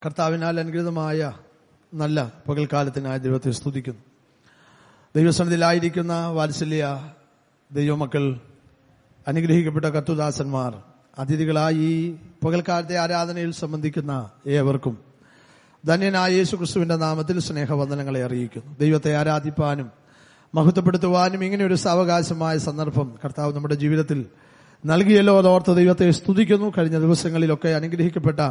കർത്താവിനാൽ അനുഗ്രഹമായ നല്ല പകൽക്കാലത്തിനായി ദൈവത്തെ സ്തുതിക്കുന്നു. ദൈവസന്നിധിയിലായിരിക്കുന്ന വാത്സല്യ ദൈവമക്കൾ, അനുഗ്രഹിക്കപ്പെട്ട കർത്തൃദാസന്മാർ, അതിഥികളായി ഈ പകൽക്കാലത്തെ ആരാധനയിൽ സംബന്ധിക്കുന്ന ഏവർക്കും ധന്യനായ യേശുക്രിസ്തുവിന്റെ നാമത്തിൽ സ്നേഹവന്ദനങ്ങളെ അറിയിക്കുന്നു. ദൈവത്തെ ആരാധിപ്പാനും മഹത്വപ്പെടുത്തുവാനും ഇങ്ങനെ ഒരു സാവകാശമായ സന്ദർഭം കർത്താവ് നമ്മുടെ ജീവിതത്തിൽ നൽകിയല്ലോ, അതോർത്ത് ദൈവത്തെ സ്തുതിക്കുന്നു. കഴിഞ്ഞ ദിവസങ്ങളിലൊക്കെ അനുഗ്രഹിക്കപ്പെട്ട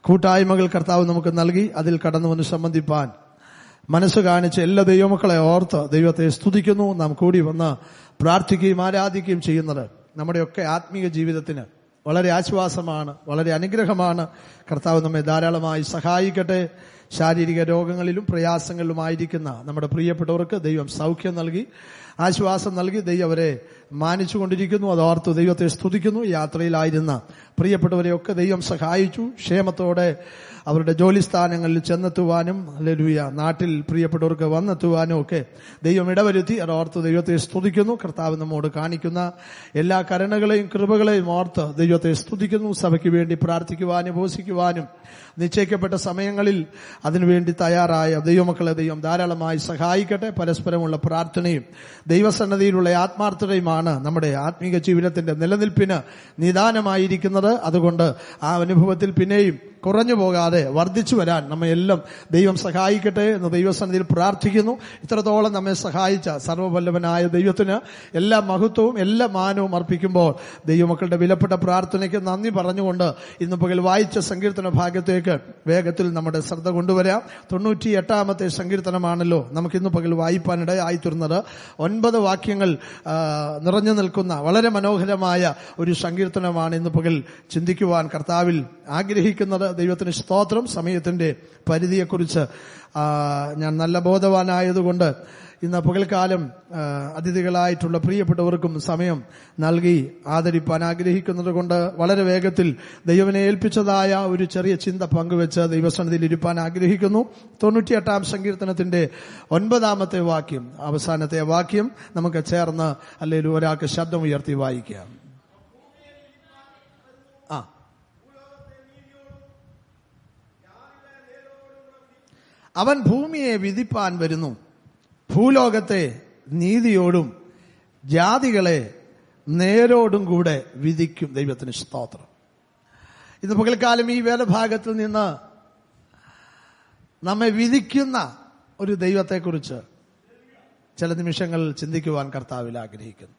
കൂട്ടായ്മകൾ കർത്താവ് നമുക്ക് നൽകി. അതിൽ കടന്നു വന്ന് സംബന്ധിപ്പാൻ മനസ്സ് കാണിച്ച എല്ലാ ദൈവമക്കളെ ഓർത്ത് ദൈവത്തെ സ്തുതിക്കുന്നു. നാം കൂടി വന്ന് പ്രാർത്ഥിക്കുകയും ആരാധിക്കുകയും ചെയ്യുന്നത് നമ്മുടെയൊക്കെ ആത്മീയ ജീവിതത്തിന് വളരെ ആശ്വാസമാണ്, വളരെ അനുഗ്രഹമാണ്. കർത്താവ് നമ്മെ ധാരാളമായി സഹായിക്കട്ടെ. ശാരീരിക രോഗങ്ങളിലും പ്രയാസങ്ങളിലുമായിരിക്കുന്ന നമ്മുടെ പ്രിയപ്പെട്ടവർക്ക് ദൈവം സൗഖ്യം നൽകി, ആശ്വാസം നൽകി. ദൈവം അവരെ മാനിച്ചുകൊണ്ടിരിക്കുന്നു. അതോർത്ത് ദൈവത്തെ സ്തുതിക്കുന്നു. യാത്രയിലായിരുന്ന പ്രിയപ്പെട്ടവരെയൊക്കെ ദൈവം സഹായിച്ചു. ക്ഷേമത്തോടെ അവരുടെ ജോലിസ്ഥാനങ്ങളിൽ ചെന്നെത്തുവാനും ഹല്ലേലൂയ നാട്ടിൽ പ്രിയപ്പെട്ടവർക്ക് വന്നെത്തുവാനും ഒക്കെ ദൈവം ഇടവരുത്തി. അതോർത്ത് ദൈവത്തെ സ്തുതിക്കുന്നു. കർത്താവ് നമ്മോട് കാണിക്കുന്ന എല്ലാ കരുണകളെയും കൃപകളെയും ഓർത്ത് ദൈവത്തെ സ്തുതിക്കുന്നു. സഭയ്ക്ക് വേണ്ടി പ്രാർത്ഥിക്കുവാനും ഉപവസിക്കുവാനും നിശ്ചയിക്കപ്പെട്ട സമയങ്ങളിൽ അതിനുവേണ്ടി തയ്യാറായ ദൈവമക്കളെ ദൈവം ധാരാളമായി സഹായിക്കട്ടെ. പരസ്പരമുള്ള പ്രാർത്ഥനയും ദൈവസന്നദ്ധിയിലുള്ള ആത്മാർത്ഥതയുമാണ് നമ്മുടെ ആത്മീക ജീവിതത്തിന്റെ നിലനിൽപ്പിന് നിദാനമായിരിക്കുന്നത്. അതുകൊണ്ട് ആ അനുഭവത്തിൽ പിന്നെയും കുറഞ്ഞു പോകാതെ വർദ്ധിച്ചു വരാൻ നമ്മയെല്ലാം ദൈവം സഹായിക്കട്ടെ എന്ന് ദൈവസന്നിധിയിൽ പ്രാർത്ഥിക്കുന്നു. ഇത്രത്തോളം നമ്മെ സഹായിച്ച സർവ്വവല്ലഭനായ ദൈവത്തിന് എല്ലാ മഹത്വവും എല്ലാ മാനവും അർപ്പിക്കുമ്പോൾ ദൈവമക്കളുടെ വിലപ്പെട്ട പ്രാർത്ഥനയ്ക്ക് നന്ദി പറഞ്ഞുകൊണ്ട് ഇന്ന് പകൽ വായിച്ച സങ്കീർത്തന ഭാഗത്തേക്ക് വേഗത്തിൽ നമ്മുടെ ശ്രദ്ധ കൊണ്ടുവരാം. 98-ാമത്തെ സങ്കീർത്തനമാണല്ലോ നമുക്കിന്ന് പകൽ വായിപ്പാനിടയായിത്തീർന്നത്. 9 വാക്യങ്ങൾ നിറഞ്ഞു നിൽക്കുന്ന വളരെ മനോഹരമായ ഒരു സങ്കീർത്തനമാണ് ഇന്ന് പകൽ ചിന്തിക്കുവാൻ കർത്താവിൽ ആഗ്രഹിക്കുന്നത്. ദൈവത്തിന് സ്തോത്രം. സമയത്തിന്റെ പരിധിയെക്കുറിച്ച് ഞാൻ നല്ല ബോധവാനായതുകൊണ്ട് ഇന്ന് പകൽക്കാലം അതിഥികളായിട്ടുള്ള പ്രിയപ്പെട്ടവർക്കും സമയം നൽകി ആദരിപ്പാൻ ആഗ്രഹിക്കുന്നത് കൊണ്ട് വളരെ വേഗത്തിൽ ദൈവനെ ഏൽപ്പിച്ചതായ ഒരു ചെറിയ ചിന്ത പങ്കുവെച്ച് ദൈവസന്നിധിയിൽ ഇരുപ്പാൻ ആഗ്രഹിക്കുന്നു. 98-ാം സങ്കീർത്തനത്തിന്റെ 9-ാമത്തെ വാക്യം, അവസാനത്തെ വാക്യം നമുക്ക് ചേർന്ന് അല്ലെങ്കിൽ ഒരാൾക്ക് ശബ്ദം ഉയർത്തി വായിക്കാം. അവൻ ഭൂമിയെ വിധിപ്പാൻ വരുന്നു, ഭൂലോകത്തെ നീതിയോടും ജാതികളെ നേരോടും കൂടെ വിധിക്കും. ദൈവത്തിന് സ്തോത്രം. ഇന്ന് പകൽക്കാലം ഈ വേദഭാഗത്തിൽ നിന്ന് നമ്മെ വിധിക്കുന്ന ഒരു ദൈവത്തെക്കുറിച്ച് ചില നിമിഷങ്ങൾ ചിന്തിക്കുവാൻ കർത്താവിൽ ആഗ്രഹിക്കുന്നു.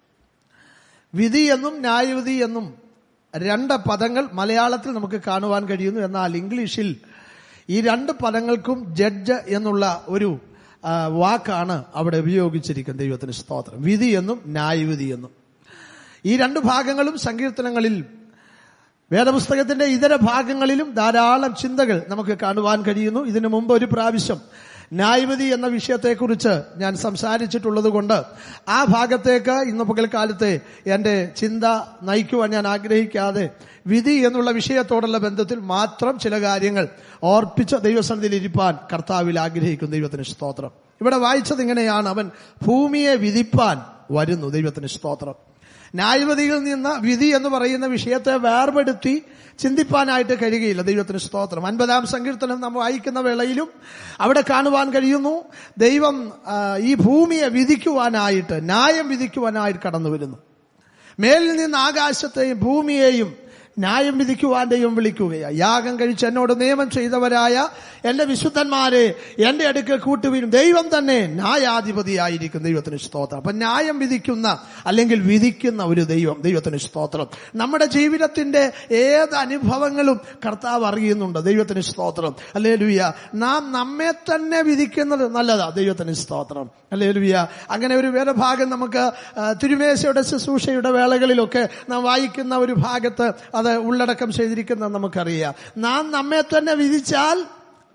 വിധി എന്നും ന്യായവിധി എന്നും 2 പദങ്ങൾ മലയാളത്തിൽ നമുക്ക് കാണുവാൻ കഴിയുന്നു. എന്നാൽ ഇംഗ്ലീഷിൽ ഈ 2 പദങ്ങൾക്കും ജഡ്ജ് എന്നുള്ള ഒരു വാക്കാണ് അവിടെ ഉപയോഗിച്ചിരിക്കുന്നത്. ദൈവത്തിന് സ്തോത്രം. വിധി എന്നും ന്യായവിധി എന്നും ഈ 2 ഭാഗങ്ങളും സങ്കീർത്തനങ്ങളിൽ വേദപുസ്തകത്തിന്റെ ഇതര ഭാഗങ്ങളിലും ധാരാളം ചിന്തകൾ നമുക്ക് കാണുവാൻ കഴിയുന്നു. ഇതിനു മുമ്പ് ഒരു പ്രാവശ്യം ന്യായവിധി എന്ന വിഷയത്തെക്കുറിച്ച് ഞാൻ സംസാരിച്ചിട്ടുള്ളത് കൊണ്ട് ആ ഭാഗത്തേക്ക് ഇന്ന് പകൽക്കാലത്തെ എന്റെ ചിന്ത നയിക്കുവാൻ ഞാൻ ആഗ്രഹിക്കാതെ വിധി എന്നുള്ള വിഷയത്തോടുള്ള ബന്ധത്തിൽ മാത്രം ചില കാര്യങ്ങൾ ഓർപ്പിച്ച ദൈവസന്നിധിയിൽ ഇരിപ്പാൻ കർത്താവിൽ ആഗ്രഹിക്കുന്നു. ദൈവത്തിന് സ്തോത്രം. ഇവിടെ വായിച്ചത് ഇങ്ങനെയാണ്: അവൻ ഭൂമിയെ വിധിപ്പാൻ വരുന്നു. ദൈവത്തിന് സ്തോത്രം. ന്യായവിധിയിൽ നിന്ന് വിധി എന്ന് പറയുന്ന വിഷയത്തെ വേർപെടുത്തി ചിന്തിപ്പാനായിട്ട് കഴിയുകയില്ല. ദൈവത്തിന് സ്തോത്രം. 50-ാം സങ്കീർത്തനം നമ്മൾ വായിക്കുന്ന വേളയിലും അവിടെ കാണുവാൻ കഴിയുന്നു, ദൈവം ഈ ഭൂമിയെ വിധിക്കുവാനായിട്ട്, ന്യായം വിധിക്കുവാനായിട്ട് കടന്നു വരുന്നു. മേലിൽ നിന്ന് ആകാശത്തെയും ഭൂമിയെയും ന്യായം വിധിക്കുവാൻ ദൈവം വിളിക്കുകയാണ്. യാഗം കഴിച്ച് എന്നോട് നിയമം ചെയ്തവരായ എന്റെ വിശുദ്ധന്മാരെ എന്റെ അടുക്കൽ കൂട്ടുവീരും. ദൈവം തന്നെ ന്യായാധിപതിയായിരിക്കും. ദൈവത്തിന് സ്തോത്രം. അപ്പൊ ന്യായം വിധിക്കുന്ന അല്ലെങ്കിൽ വിധിക്കുന്ന ഒരു ദൈവം. ദൈവത്തിന് സ്തോത്രം. നമ്മുടെ ജീവിതത്തിന്റെ ഏത് അനുഭവങ്ങളും കർത്താവ് അറിയുന്നുണ്ട്. ദൈവത്തിന് സ്തോത്രം. ഹല്ലേലൂയ. നാം നമ്മെ തന്നെ വിധിക്കുന്നത് നല്ലതാ. ദൈവത്തിന് സ്തോത്രം. ഹല്ലേലൂയ. അങ്ങനെ ഒരു വേദഭാഗം നമുക്ക് തിരുമേശയുടെ ശുശ്രൂഷയുടെ വേളകളിലൊക്കെ നാം വായിക്കുന്ന ഒരു ഭാഗത്ത് അത് ഉള്ളടക്കം ചെയ്തിരിക്കുന്നത് നമുക്കറിയാം. നാം നമ്മെ തന്നെ വിധിച്ചാൽ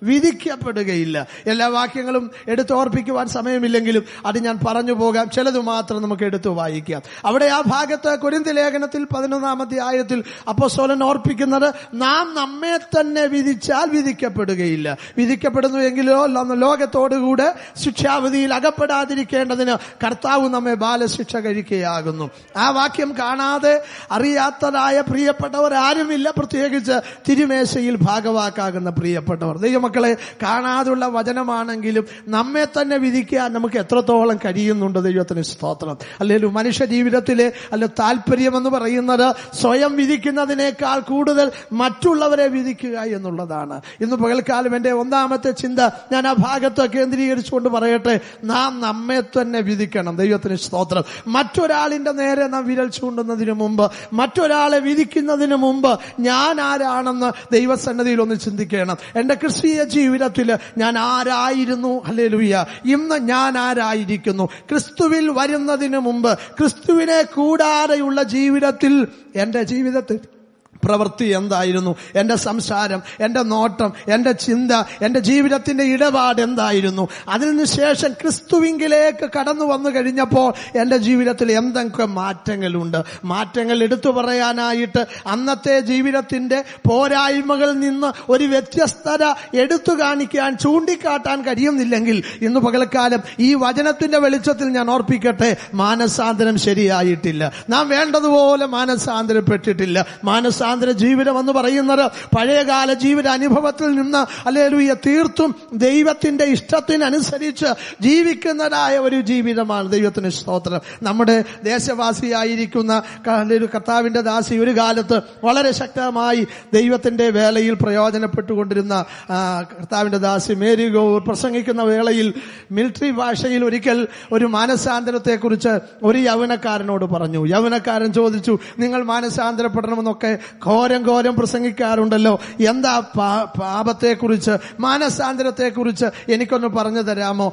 വിധിക്കപ്പെടുകയില്ല. എല്ലാ വാക്യങ്ങളും എടുത്തോർപ്പിക്കുവാൻ സമയമില്ലെങ്കിലും അത് ഞാൻ പറഞ്ഞു പോകാം. ചിലത് മാത്രം നമുക്ക് എടുത്തു വായിക്കാം. അവിടെ ആ ഭാഗത്ത് കൊരിന്ത്യർ ലേഖനത്തിൽ 11-ാം അധ്യായത്തിൽ അപ്പോസ്തലൻ ഓർപ്പിക്കുന്നത്, നാം നമ്മെ തന്നെ വിധിച്ചാൽ വിധിക്കപ്പെടുകയില്ല. വിധിക്കപ്പെടുന്നു എങ്കിലോ ലോകത്തോടുകൂടെ ശിക്ഷാവിധിയിൽ അകപ്പെടാതിരിക്കേണ്ടതിന് കർത്താവ് നമ്മെ ബാലശിക്ഷ കഴിക്കുകയാകുന്നു. ആ വാക്യം കാണാതെ അറിയാത്തതായ പ്രിയപ്പെട്ടവർ ആരുമില്ല, പ്രത്യേകിച്ച് തിരുമേശയിൽ ഭാഗവാക്കാകുന്ന പ്രിയപ്പെട്ടവർ. ദൈവമക്കളെ, കാണാതുള്ള വചനമാണെങ്കിലും നമ്മെ തന്നെ വിധിക്കാൻ നമുക്ക് എത്രത്തോളം കഴിയുന്നുണ്ട്? ദൈവത്തിന് സ്തോത്രം. അല്ലെങ്കിൽ മനുഷ്യ ജീവിതത്തിലെ താല്പര്യം എന്ന് പറയുന്നത് സ്വയം വിധിക്കുന്നതിനേക്കാൾ കൂടുതൽ മറ്റുള്ളവരെ വിധിക്കുക എന്നുള്ളതാണ്. ഇന്ന് പകൽക്കാലം എന്റെ ഒന്നാമത്തെ ചിന്ത ഞാൻ ആ ഭാഗത്ത് കേന്ദ്രീകരിച്ചുകൊണ്ട് പറയട്ടെ, നാം നമ്മെ തന്നെ വിധിക്കണം. ദൈവത്തിന് സ്തോത്രം. മറ്റൊരാളിന്റെ നേരെ നാം വിരൽ ചൂണ്ടുന്നതിന് മുമ്പ്, മറ്റൊരാളെ വിധിക്കുന്നതിന് മുമ്പ് ഞാൻ ആരാണെന്ന് ദൈവസന്നിധിയിൽ ഒന്ന് ചിന്തിക്കണം. എന്റെ ക്രിസ്തീയ ജീവിതത്തിൽ ഞാൻ ആരായിരുന്നു? ഹല്ലേലൂയ. ഇന്ന് ഞാൻ ആരായിരിക്കുന്നു? ക്രിസ്തുവിൽ വരുന്നതിന് മുമ്പ്, ക്രിസ്തുവിനെ കൂടാതെയുള്ള ജീവിതത്തിൽ എന്റെ ജീവിതത്തിൽ പ്രവൃത്തി എന്തായിരുന്നു? എന്റെ സംസാരം, എന്റെ നോട്ടം, എന്റെ ചിന്ത, എന്റെ ജീവിതത്തിന്റെ ഇടപാട് എന്തായിരുന്നു? അതിനുശേഷം ക്രിസ്തുവിങ്കിലേക്ക് കടന്നു വന്നു കഴിഞ്ഞപ്പോൾ എന്റെ ജീവിതത്തിൽ എന്തൊക്കെ മാറ്റങ്ങളുണ്ട്? മാറ്റങ്ങൾ എടുത്തു പറയാനായിട്ട് അന്നത്തെ ജീവിതത്തിന്റെ പോരായ്മകളിൽ നിന്ന് ഒരു വ്യത്യസ്തത എടുത്തു കാണിക്കാൻ, ചൂണ്ടിക്കാട്ടാൻ കഴിയുന്നില്ലെങ്കിൽ ഇന്ന് പകൽക്കാലം ഈ വചനത്തിന്റെ വെളിച്ചത്തിൽ ഞാൻ ഓർപ്പിക്കട്ടെ, മാനസാന്തരം ശരിയായിട്ടില്ല. നാം വേണ്ടതുപോലെ മാനസാന്തരപ്പെട്ടിട്ടില്ല. മാനസാന്തര ജീവിതം എന്ന് പറയുന്നത് പഴയകാല ജീവിത അനുഭവത്തിൽ നിന്ന് ഹല്ലേലൂയ തീർത്തും ദൈവത്തിന്റെ ഇഷ്ടത്തിനനുസരിച്ച് ജീവിക്കുന്നതായ ഒരു ജീവിതമാണ്. ദൈവത്തിന് സ്തോത്രം. നമ്മുടെ ദേശവാസിയായിരിക്കുന്ന കർത്താവിന്റെ ദാസി ഒരു കാലത്ത് വളരെ ശക്തമായി ദൈവത്തിന്റെ വേലയിൽ പ്രയോജനപ്പെട്ടുകൊണ്ടിരുന്ന കർത്താവിന്റെ ദാസി മേരി ഗൗർ പ്രസംഗിക്കുന്ന വേളയിൽ മിലിറ്ററി ഭാഷയിൽ ഒരിക്കൽ ഒരു മാനസാന്തരത്തെ കുറിച്ച് ഒരു യൗവനക്കാരനോട് പറഞ്ഞു. യൗവനക്കാരൻ ചോദിച്ചു, നിങ്ങൾ മാനസാന്തരപ്പെടണമെന്നൊക്കെ ഘോരം പ്രസംഗിക്കാറുണ്ടല്ലോ, എന്താ പാപത്തെക്കുറിച്ച്, മാനസാന്തരത്തെക്കുറിച്ച് എനിക്കൊന്ന് പറഞ്ഞു തരാമോ?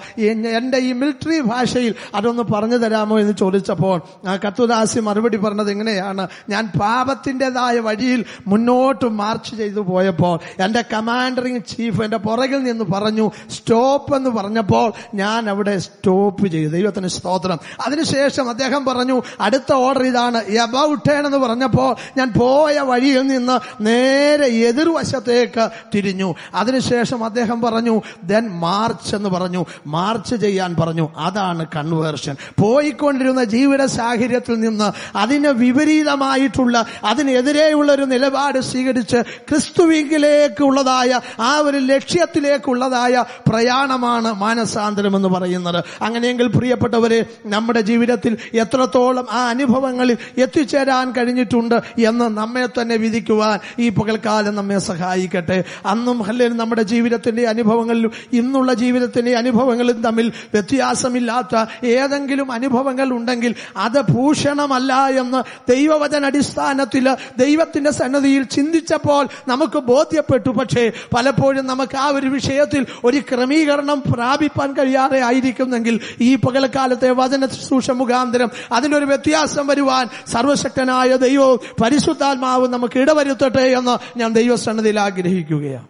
എന്റെ ഈ മിലിറ്ററി ഭാഷയിൽ അതൊന്ന് പറഞ്ഞു തരാമോ എന്ന് ചോദിച്ചപ്പോൾ ആ കത്തുദാസി മറുപടി പറഞ്ഞത് എങ്ങനെയാണ്, ഞാൻ പാപത്തിൻ്റെതായ വഴിയിൽ മുന്നോട്ട് മാർച്ച് ചെയ്തു പോയപ്പോൾ എന്റെ കമാൻഡറിംഗ് ചീഫ് എന്റെ പുറകിൽ നിന്ന് പറഞ്ഞു സ്റ്റോപ്പ് എന്ന് പറഞ്ഞപ്പോൾ ഞാൻ അവിടെ സ്റ്റോപ്പ് ചെയ്തു. ദൈവത്തിന് സ്തോത്രം. അതിനുശേഷം അദ്ദേഹം പറഞ്ഞു, അടുത്ത ഓർഡർ ഇതാണ്, എബൌട്ട് ടേൺ എന്ന് പറഞ്ഞപ്പോൾ ഞാൻ പോയ വഴിയിൽ നിന്ന് നേരെ എതിർവശത്തേക്ക് തിരിഞ്ഞു. അതിനുശേഷം അദ്ദേഹം പറഞ്ഞു, ദെൻ മാർച്ച് എന്ന് പറഞ്ഞു, മാർച്ച് ചെയ്യാൻ പറഞ്ഞു. അതാണ് കൺവേർഷൻ. പോയിക്കൊണ്ടിരുന്ന ജീവിത സാഹചര്യത്തിൽ നിന്ന് അതിന് വിപരീതമായിട്ടുള്ള, അതിനെതിരെയുള്ള ഒരു നിലപാട് സ്വീകരിച്ച് ക്രിസ്തുവിലേക്കുള്ളതായ ആ ഒരു ലക്ഷ്യത്തിലേക്കുള്ളതായ പ്രയാണമാണ് മാനസാന്തരം എന്ന് പറയുന്നത്. അങ്ങനെയെങ്കിൽ പ്രിയപ്പെട്ടവരെ, നമ്മുടെ ജീവിതത്തിൽ എത്രത്തോളം ആ അനുഭവങ്ങളിൽ എത്തിച്ചേരാൻ കഴിഞ്ഞിട്ടുണ്ട് എന്ന് നമ്മെ തന്നെ വിധിക്കുവാൻ ഈ പകൽക്കാലം നമ്മെ സഹായിക്കട്ടെ. അന്നും അല്ലെങ്കിൽ നമ്മുടെ ജീവിതത്തിന്റെ അനുഭവങ്ങളിലും ഇന്നുള്ള ജീവിതത്തിന്റെ അനുഭവങ്ങളും തമ്മിൽ വ്യത്യാസമില്ലാത്ത ഏതെങ്കിലും അനുഭവങ്ങൾ ഉണ്ടെങ്കിൽ അത് ഭൂഷണമല്ല എന്ന് ദൈവവചന അടിസ്ഥാനത്തിൽ ദൈവത്തിന്റെ സന്നിധിയിൽ ചിന്തിച്ചപ്പോൾ നമുക്ക് ബോധ്യപ്പെട്ടു. പക്ഷേ പലപ്പോഴും നമുക്ക് ആ ഒരു വിഷയത്തിൽ ഒരു ക്രമീകരണം പ്രാപിപ്പാൻ കഴിയാതെ ആയിരിക്കുന്നെങ്കിൽ ഈ പകൽക്കാലത്തെ വചന ശുശ്രൂഷ മുഖാന്തരം അതിനൊരു വ്യത്യാസം വരുവാൻ സർവശക്തനായ ദൈവവും പരിശുദ്ധാത്മാവും നമുക്ക് ഇടവരുത്തട്ടെ എന്ന് ഞാൻ ദൈവസന്നിധിയിൽ ആഗ്രഹിക്കുകയാണ്.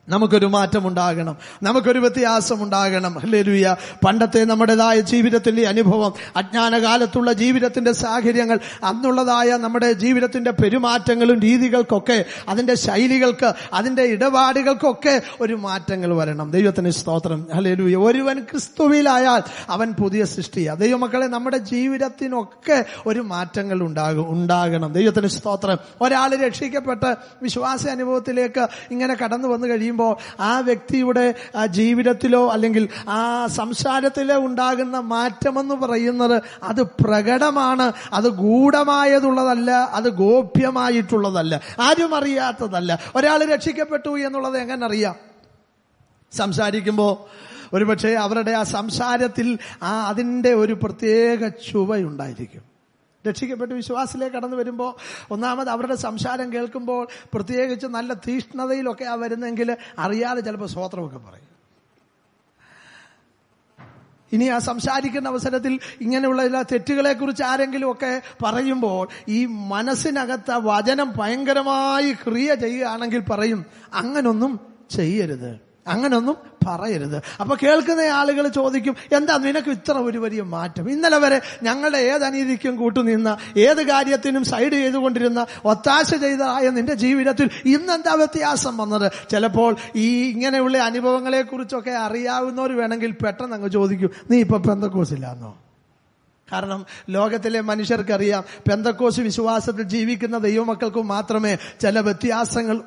നമുക്കൊരു മാറ്റമുണ്ടാകണം, നമുക്കൊരു വ്യത്യാസമുണ്ടാകണം. ഹല്ലേലൂയ. പണ്ടത്തെ നമ്മുടേതായ ജീവിതത്തിന്റെ അനുഭവം, അജ്ഞാനകാലത്തുള്ള ജീവിതത്തിന്റെ സാഹചര്യങ്ങൾ, അന്നുള്ളതായ നമ്മുടെ ജീവിതത്തിന്റെ പെരുമാറ്റങ്ങളും രീതികൾക്കൊക്കെ, അതിന്റെ ശൈലികൾക്ക്, അതിന്റെ ഇടപാടുകൾക്കൊക്കെ ഒരു മാറ്റങ്ങൾ വരണം. ദൈവത്തിന് സ്തോത്രം. ഹല്ലേലൂയ. ഒരുവൻ ക്രിസ്തുവിലായാൽ അവൻ പുതിയ സൃഷ്ടിയാണ്. ദൈവമക്കളെ, നമ്മുടെ ജീവിതത്തിനൊക്കെ ഒരു മാറ്റങ്ങൾ ഉണ്ടാകണം. ദൈവത്തിന് സ്തോത്രം. ഒരാൾ രക്ഷിക്കപ്പെട്ട് വിശ്വാസ അനുഭവത്തിലേക്ക് ഇങ്ങനെ കടന്നു വന്നു കഴിയുമ്പോൾ ആ വ്യക്തിയുടെ ജീവിതത്തിലോ അല്ലെങ്കിൽ ആ സംസാരത്തിലോ ഉണ്ടാകുന്ന മാറ്റമെന്ന് പറയുന്നത് അത് പ്രകടമാണ്, അത് ഗൂഢമായതുള്ളതല്ല, അത് ഗോപ്യമായിട്ടുള്ളതല്ല, ആരും അറിയാത്തതല്ല. ഒരാൾ രക്ഷിക്കപ്പെട്ടു എന്നുള്ളത് എങ്ങനെ അറിയാം? സംസാരിക്കുമ്പോൾ ഒരുപക്ഷെ അവരുടെ ആ സംസാരത്തിൽ അതിൻ്റെ ഒരു പ്രത്യേക ചുവയുണ്ടായിരിക്കും. രക്ഷിക്കപ്പെട്ട് വിശ്വാസത്തിലേക്ക് കടന്നു വരുമ്പോൾ ഒന്നാമത് അവരുടെ സംസാരം കേൾക്കുമ്പോൾ പ്രത്യേകിച്ച് നല്ല തീഷ്ണതയിലൊക്കെ വരുന്നെങ്കിൽ അറിയാതെ ചിലപ്പോൾ സ്തോത്രമൊക്കെ പറയും. ഇനി ആ സംസാരിക്കുന്ന അവസരത്തിൽ ഇങ്ങനെയുള്ള എല്ലാ തെറ്റുകളെ കുറിച്ച് ആരെങ്കിലും ഒക്കെ പറയുമ്പോൾ ഈ മനസ്സിനകത്ത് വചനം ഭയങ്കരമായി ക്രിയ ചെയ്യുകയാണെങ്കിൽ പറയും, അങ്ങനൊന്നും ചെയ്യരുത്. അങ്ങനൊന്നും പറയരുത്. അപ്പൊ കേൾക്കുന്ന ആളുകൾ ചോദിക്കും, എന്താ നിനക്ക് ഇത്ര ഒരു വലിയ മാറ്റം? ഇന്നലെ വരെ ഞങ്ങളുടെ ഏത് അനീതിക്കും കൂട്ടുനിന്ന, ഏത് കാര്യത്തിനും സൈഡ് ചെയ്തുകൊണ്ടിരുന്ന, ഒത്താശ ചെയ്തതായ നിന്റെ ജീവിതത്തിൽ ഇന്നെന്താ വ്യത്യാസം വന്നത്? ചിലപ്പോൾ ഈ ഇങ്ങനെയുള്ള അനുഭവങ്ങളെ കുറിച്ചൊക്കെ അറിയാവുന്നവർ വേണമെങ്കിൽ പെട്ടെന്ന് അങ്ങ് ചോദിക്കും, നീ ഇപ്പൊ പെന്തക്കോസില്ലാന്നോ? കാരണം ലോകത്തിലെ മനുഷ്യർക്കറിയാം, പെന്തക്കോസ് വിശ്വാസത്തിൽ ജീവിക്കുന്ന ദൈവമക്കൾക്ക് മാത്രമേ ചില വ്യത്യാസങ്ങൾ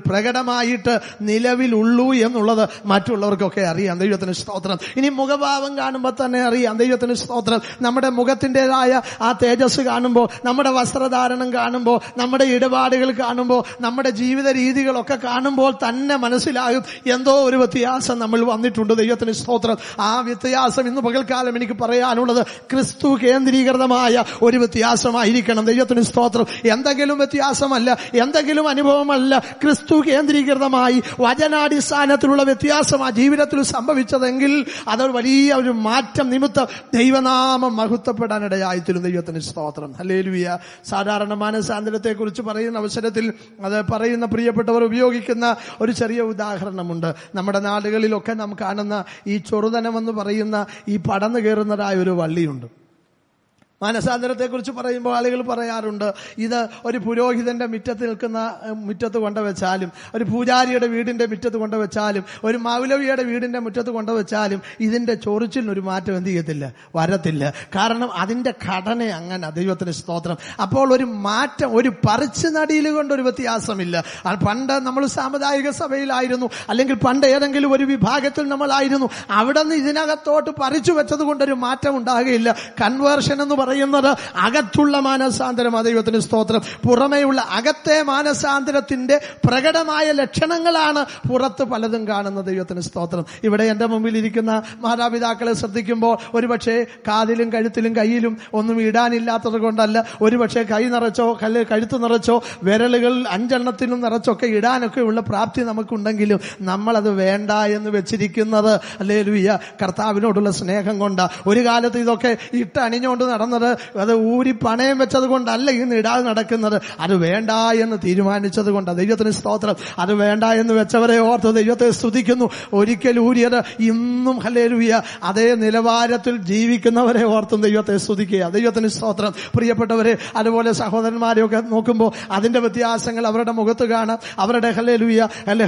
പ്രകടമായിട്ട് നിലവിലുള്ളൂ എന്നുള്ളത് മറ്റുള്ളവർക്കൊക്കെ അറിയാം. ദൈവത്തിന് സ്തോത്രം. ഇനി മുഖഭാവം കാണുമ്പോൾ തന്നെ അറിയാം. ദൈവത്തിന് സ്തോത്രം. നമ്മുടെ മുഖത്തിൻ്റെതായ ആ തേജസ് കാണുമ്പോൾ, നമ്മുടെ വസ്ത്രധാരണം കാണുമ്പോൾ, നമ്മുടെ ഇടപാടുകൾ കാണുമ്പോൾ, നമ്മുടെ ജീവിത രീതികളൊക്കെ കാണുമ്പോൾ തന്നെ മനസ്സിലാകും എന്തോ ഒരു വ്യത്യാസം നമ്മൾ വന്നിട്ടുണ്ട്. ദൈവത്തിന് സ്തോത്രം. ആ വ്യത്യാസം ഇന്ന് പകൽക്കാലം എനിക്ക് പറയാനുള്ളത് ക്രിസ്തു കേന്ദ്രീകൃതമായ ഒരു വ്യത്യാസമായിരിക്കണം. ദൈവത്തിന് സ്തോത്രം. എന്തെങ്കിലും വ്യത്യാസമല്ല, എന്തെങ്കിലും അനുഭവമല്ല, ക്രിസ്തു കേന്ദ്രീകൃതമായി വചനാടിസ്ഥാനത്തിലുള്ള വ്യത്യാസം ആ ജീവിതത്തിൽ സംഭവിച്ചതെങ്കിൽ അതൊരു വലിയ ഒരു മാറ്റം നിമിത്തം ദൈവനാമം മഹത്വപ്പെടാനിടയായിത്തീരും. ദൈവത്തിന് സ്തോത്രം. ഹല്ലേലൂയ. സാധാരണ മാനസാന്തരത്തെ കുറിച്ച് പറയുന്ന അവസരത്തിൽ അത് പറയുന്ന പ്രിയപ്പെട്ടവർ ഉപയോഗിക്കുന്ന ഒരു ചെറിയ ഉദാഹരണമുണ്ട്. നമ്മുടെ നാടുകളിലൊക്കെ നാം കാണുന്ന ഈ ചൊറുതനമെന്ന് പറയുന്ന ഈ പടന്നു കയറുന്നതായ ഒരു വള്ളിയുണ്ട്. മാനസാന്തരത്തെ കുറിച്ച് പറയുമ്പോൾ ആളുകൾ പറയാറുണ്ട്, ഇത് ഒരു പുരോഹിതന്റെ മുറ്റത്ത് കൊണ്ടുവച്ചാലും, ഒരു പൂജാരിയുടെ വീടിന്റെ മുറ്റത്ത് കൊണ്ടുവച്ചാലും, ഒരു മൗലവിയുടെ വീടിന്റെ മുറ്റത്ത് കൊണ്ടുവച്ചാലും ഇതിന്റെ ചൊറിച്ചിലിനൊരു മാറ്റം എന്ത് ചെയ്യത്തില്ല, വരത്തില്ല. കാരണം അതിന്റെ ഘടന അങ്ങനെ. ദൈവത്തിന് സ്തോത്രം. അപ്പോൾ ഒരു മാറ്റം, ഒരു പറിച്ചു നടിയിൽ കൊണ്ടൊരു വ്യത്യാസമില്ല. പണ്ട് നമ്മൾ സാമുദായിക സഭയിലായിരുന്നു, അല്ലെങ്കിൽ പണ്ട് ഏതെങ്കിലും ഒരു വിഭാഗത്തിൽ നമ്മളായിരുന്നു, അവിടെ നിന്ന് ഇതിനകത്തോട്ട് പറിച്ചു വെച്ചത് കൊണ്ടൊരു മാറ്റം ഉണ്ടാകുകയില്ല. കൺവേർഷൻ എന്ന് പറയുന്നത് അകത്തുള്ള മാനസാന്തരം. ദൈവത്തിന് സ്തോത്രം. പുറമേയുള്ള അകത്തെ മാനസാന്തരത്തിന്റെ പ്രകടമായ ലക്ഷണങ്ങളാണ് പുറത്ത് പലതും കാണുന്നത്. ദൈവത്തിന് സ്തോത്രം. ഇവിടെ എന്റെ മുമ്പിൽ ഇരിക്കുന്ന മാതാപിതാക്കളെ ശ്രദ്ധിക്കുമ്പോൾ ഒരുപക്ഷെ കാതിലും കഴുത്തിലും കയ്യിലും ഒന്നും ഇടാനില്ലാത്തത് കൊണ്ടല്ല, ഒരുപക്ഷെ കൈ നിറച്ചോ കഴുത്ത് നിറച്ചോ വിരലുകൾ 5 നിറച്ചൊക്കെ ഇടാനൊക്കെ ഉള്ള പ്രാപ്തി നമുക്കുണ്ടെങ്കിലും നമ്മളത് വേണ്ട എന്ന് വെച്ചിരിക്കുന്നത് ഹല്ലേലൂയ കർത്താവിനോടുള്ള സ്നേഹം കൊണ്ട്. ഒരു കാലത്ത് ഇതൊക്കെ അണിഞ്ഞുകൊണ്ട് നടന്നത് അത് ഊരി പണയം വെച്ചത് കൊണ്ടല്ല ഇന്ന് ഇടാതെ നടക്കുന്നത്, അത് വേണ്ട എന്ന് തീരുമാനിച്ചത് കൊണ്ട്. ദൈവത്തിന് സ്തോത്രം. അത് വേണ്ട എന്ന് വെച്ചവരെ ഓർത്ത് ദൈവത്തെ സ്തുതിക്കുന്നു. ഒരിക്കൽ ഊരിയത് ഇന്നും ഹല്ലേലൂയ അതേ നിലവാരത്തിൽ ജീവിക്കുന്നവരെ ഓർത്തും ദൈവത്തെ സ്തുതിക്കുക. ദൈവത്തിന് സ്തോത്രം. പ്രിയപ്പെട്ടവരെ, അതുപോലെ സഹോദരന്മാരെയൊക്കെ നോക്കുമ്പോൾ അതിന്റെ വ്യത്യാസങ്ങൾ അവരുടെ മുഖത്ത് കാണാം, അവരുടെ ഹല്ലേലൂയ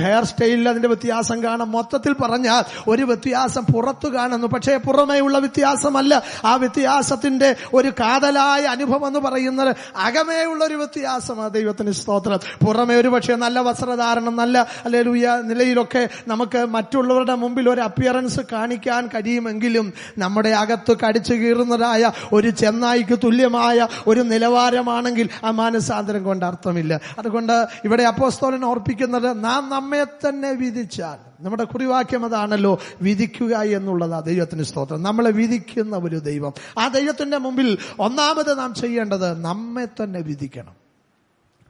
ഹെയർ സ്റ്റൈലിൽ അതിന്റെ വ്യത്യാസം കാണാം. മൊത്തത്തിൽ പറഞ്ഞാൽ ഒരു വ്യത്യാസം പുറത്തു കാണുന്നു, പക്ഷേ പുറമേയുള്ള വ്യത്യാസമല്ല. ആ വ്യത്യാസത്തിന്റെ ഒരു കാതലായ അനുഭവം എന്ന് പറയുന്നത് അകമേയുള്ള ഒരു വ്യത്യാസമാണ്. ദൈവത്തിന് സ്തോത്രം. പുറമേ ഒരു പക്ഷേ നല്ല വസ്ത്രധാരണം, നല്ല ഹല്ലേലൂയ നിലയിലൊക്കെ നമുക്ക് മറ്റുള്ളവരുടെ മുമ്പിൽ ഒരു അപ്പിയറൻസ് കാണിക്കാൻ കഴിയുമെങ്കിലും നമ്മുടെ അകത്ത് കടിച്ചു കീറുന്നതായ ഒരു ചെന്നായിക്ക് തുല്യമായ ഒരു നിലവാരമാണെങ്കിൽ ആ മാനസാന്തരം കൊണ്ട് അർത്ഥമില്ല. അതുകൊണ്ട് ഇവിടെ അപ്പോസ്തലൻ ഓർപ്പിക്കുന്നത്, നാം നമ്മെ തന്നെ വിധിച്ചാൽ, നമ്മുടെ കുറിവാക്യം അതാണല്ലോ, വിധിക്കുക എന്നുള്ളതാ. ദൈവത്തിന് സ്തോത്രം. നമ്മളെ വിധിക്കുന്ന ഒരു ദൈവം. ആ ദൈവത്തിന്റെ മുമ്പിൽ ഒന്നാമത് നാം ചെയ്യേണ്ടത് നമ്മെ തന്നെ വിധിക്കണം.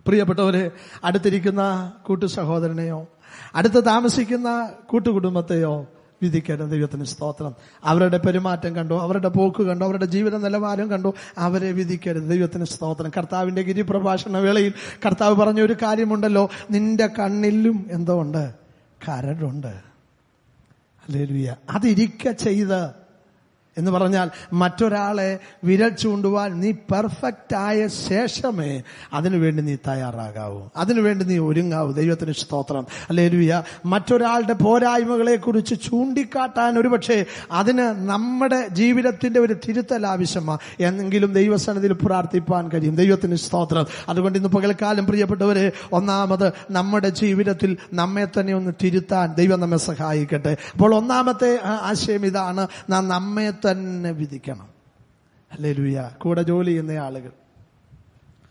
പ്രിയപ്പെട്ടവരെ, അടുത്തിരിക്കുന്ന കൂട്ടു സഹോദരനെയോ അടുത്ത് താമസിക്കുന്ന കൂട്ടുകുടുംബത്തെയോ വിധിക്കരുത്. ദൈവത്തിന് സ്തോത്രം. അവരുടെ പെരുമാറ്റം കണ്ടോ, അവരുടെ പോക്ക് കണ്ടോ, അവരുടെ ജീവിത നിലവാരം കണ്ടോ, അവരെ വിധിക്കരുത്. ദൈവത്തിന് സ്തോത്രം. കർത്താവിന്റെ ഗിരിപ്രഭാഷണ വേളയിൽ കർത്താവ് പറഞ്ഞ ഒരു കാര്യമുണ്ടല്ലോ, നിന്റെ കണ്ണിലും എന്തോ ഉണ്ട്, കരടുണ്ട്. ഹല്ലേലൂയ. അതിരിക്ക ചെയ്ത് എന്ന് പറഞ്ഞാൽ മറ്റൊരാളെ വിരൽ ചൂണ്ടുവാൻ നീ പെർഫെക്റ്റ് ആയ ശേഷമേ അതിനുവേണ്ടി നീ തയ്യാറാകാവൂ, അതിനുവേണ്ടി നീ ഒരുങ്ങാവൂ. ദൈവത്തിന് സ്തോത്രം. ഹല്ലേലൂയ. മറ്റൊരാളുടെ പോരായ്മകളെ കുറിച്ച് ചൂണ്ടിക്കാട്ടാൻ ഒരുപക്ഷെ അതിന് നമ്മുടെ ജീവിതത്തിന്റെ ഒരു തിരുത്തൽ ആവശ്യമാണ്. എന്നെങ്കിലും ദൈവസന്നിധിയിൽ പ്രാർത്ഥിപ്പാൻ കഴിയും. ദൈവത്തിന് സ്തോത്രം. അതുകൊണ്ട് ഇന്ന് പകൽക്കാലം പ്രിയപ്പെട്ടവരെ, ഒന്നാമത് നമ്മുടെ ജീവിതത്തിൽ നമ്മെ തന്നെ ഒന്ന് തിരുത്താൻ ദൈവം നമ്മെ സഹായിക്കട്ടെ. അപ്പോൾ ഒന്നാമത്തെ ആശയം ഇതാണ്, നാം നമ്മെ തന്നെ വിധിക്കണം. ഹല്ലേലൂയ. കൂടെ ജോലി ചെയ്യുന്ന ആളുകൾ,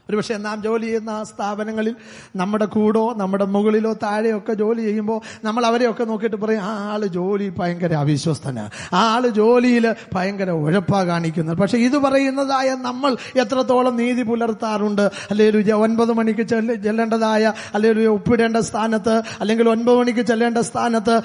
ഒരുപക്ഷെ നാം ജോലി ചെയ്യുന്ന സ്ഥാപനങ്ങളിൽ നമ്മുടെ കൂടോ നമ്മുടെ മുകളിലോ താഴെയൊക്കെ ജോലി ചെയ്യുമ്പോൾ നമ്മൾ അവരെയൊക്കെ നോക്കിയിട്ട് പറയും, ആ ആള് ജോലി ഭയങ്കര അവിശ്വസ്തനാ, ആ ആള് ജോലിയിൽ ഭയങ്കര ഉഴപ്പാ കാണിക്കുന്നത്. പക്ഷെ ഇത് പറയുന്നതായ നമ്മൾ എത്രത്തോളം നീതി പുലർത്താറുണ്ട്? ഹല്ലേലൂയ. 9 മണിക്ക് ചെല്ലേണ്ടതായ, ഹല്ലേലൂയ, ഒപ്പിടേണ്ട സ്ഥാനത്ത്, അല്ലെങ്കിൽ 9 മണിക്ക് ചെല്ലേണ്ട സ്ഥാനത്ത്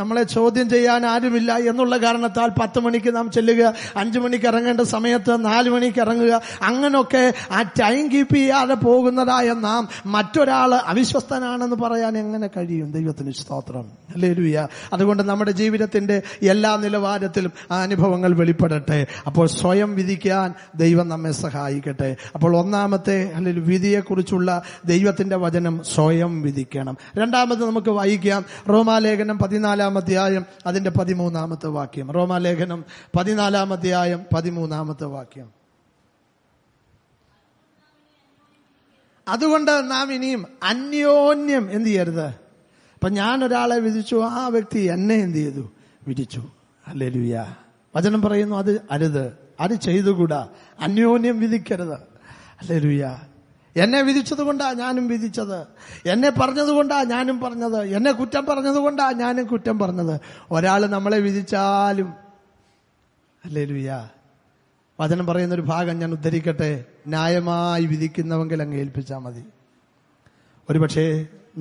നമ്മളെ ചോദ്യം ചെയ്യാൻ ആരുമില്ല എന്നുള്ള കാരണത്താൽ 10 മണിക്ക് നാം ചെല്ലുക, 5 മണിക്ക് ഇറങ്ങേണ്ട സമയത്ത് 4 മണിക്ക് ഇറങ്ങുക. അങ്ങനൊക്കെ ആ ടൈം കീപ്പ് ചെയ്യാതെ പോകുന്നതായ നാം മറ്റൊരാൾ അവിശ്വസ്തനാണെന്ന് പറയാൻ എങ്ങനെ കഴിയും? ദൈവത്തിന് സ്തോത്രം, ഹല്ലേലൂയ. അതുകൊണ്ട് നമ്മുടെ ജീവിതത്തിന്റെ എല്ലാ നിലവാരത്തിലും ആ അനുഭവങ്ങൾ വെളിപ്പെടട്ടെ. അപ്പോൾ സ്വയം വിധിക്കാൻ ദൈവം നമ്മെ സഹായിക്കട്ടെ. അപ്പോൾ ഒന്നാമത്തെ അല്ലെങ്കിൽ വിധിയെക്കുറിച്ചുള്ള ദൈവത്തിന്റെ വചനം സ്വയം വിധിക്കണം. രണ്ടാമത് നമുക്ക് വായിക്കാം റോമാലേഖനം 14 അധ്യായം അതിന്റെ 13 വാക്യം. റോമാലേഖനം 14 അധ്യായം 13 വാക്യം. അതുകൊണ്ട് നാം ഇനിയും അന്യോന്യം എന്ത് ചെയ്യരുത്. അപ്പൊ ഞാൻ ഒരാളെ വിധിച്ചു, ആ വ്യക്തി എന്നെ എന്ത് ചെയ്തു? വിധിച്ചു. ഹല്ലേലൂയ. വചനം പറയുന്നു അത് അരുത്, അത് ചെയ്തുകൂടാ. അന്യോന്യം വിധിക്കരുത്. ഹല്ലേലൂയ. എന്നെ വിധിച്ചത് കൊണ്ടാ ഞാനും വിധിച്ചത്, എന്നെ പറഞ്ഞത് കൊണ്ടാ ഞാനും പറഞ്ഞത്, എന്നെ കുറ്റം പറഞ്ഞത് കൊണ്ടാ ഞാനും കുറ്റം പറഞ്ഞത്. ഒരാൾ നമ്മളെ വിധിച്ചാലും, ഹല്ലേലൂയ, വചനം പറയുന്നൊരു ഭാഗം ഞാൻ ഉദ്ധരിക്കട്ടെ, ന്യായമായി വിധിക്കുന്നവെങ്കിൽ അങ്ങ് ഏൽപ്പിച്ചാൽ മതി. ഒരുപക്ഷെ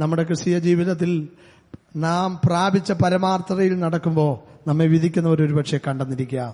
നമ്മുടെ ക്രിസ്തീയ ജീവിതത്തിൽ നാം പ്രാപിച്ച പരമാർത്ഥതയിൽ നടക്കുമ്പോൾ നമ്മെ വിധിക്കുന്നവർ ഒരുപക്ഷെ കണ്ടെന്നിരിക്കാം.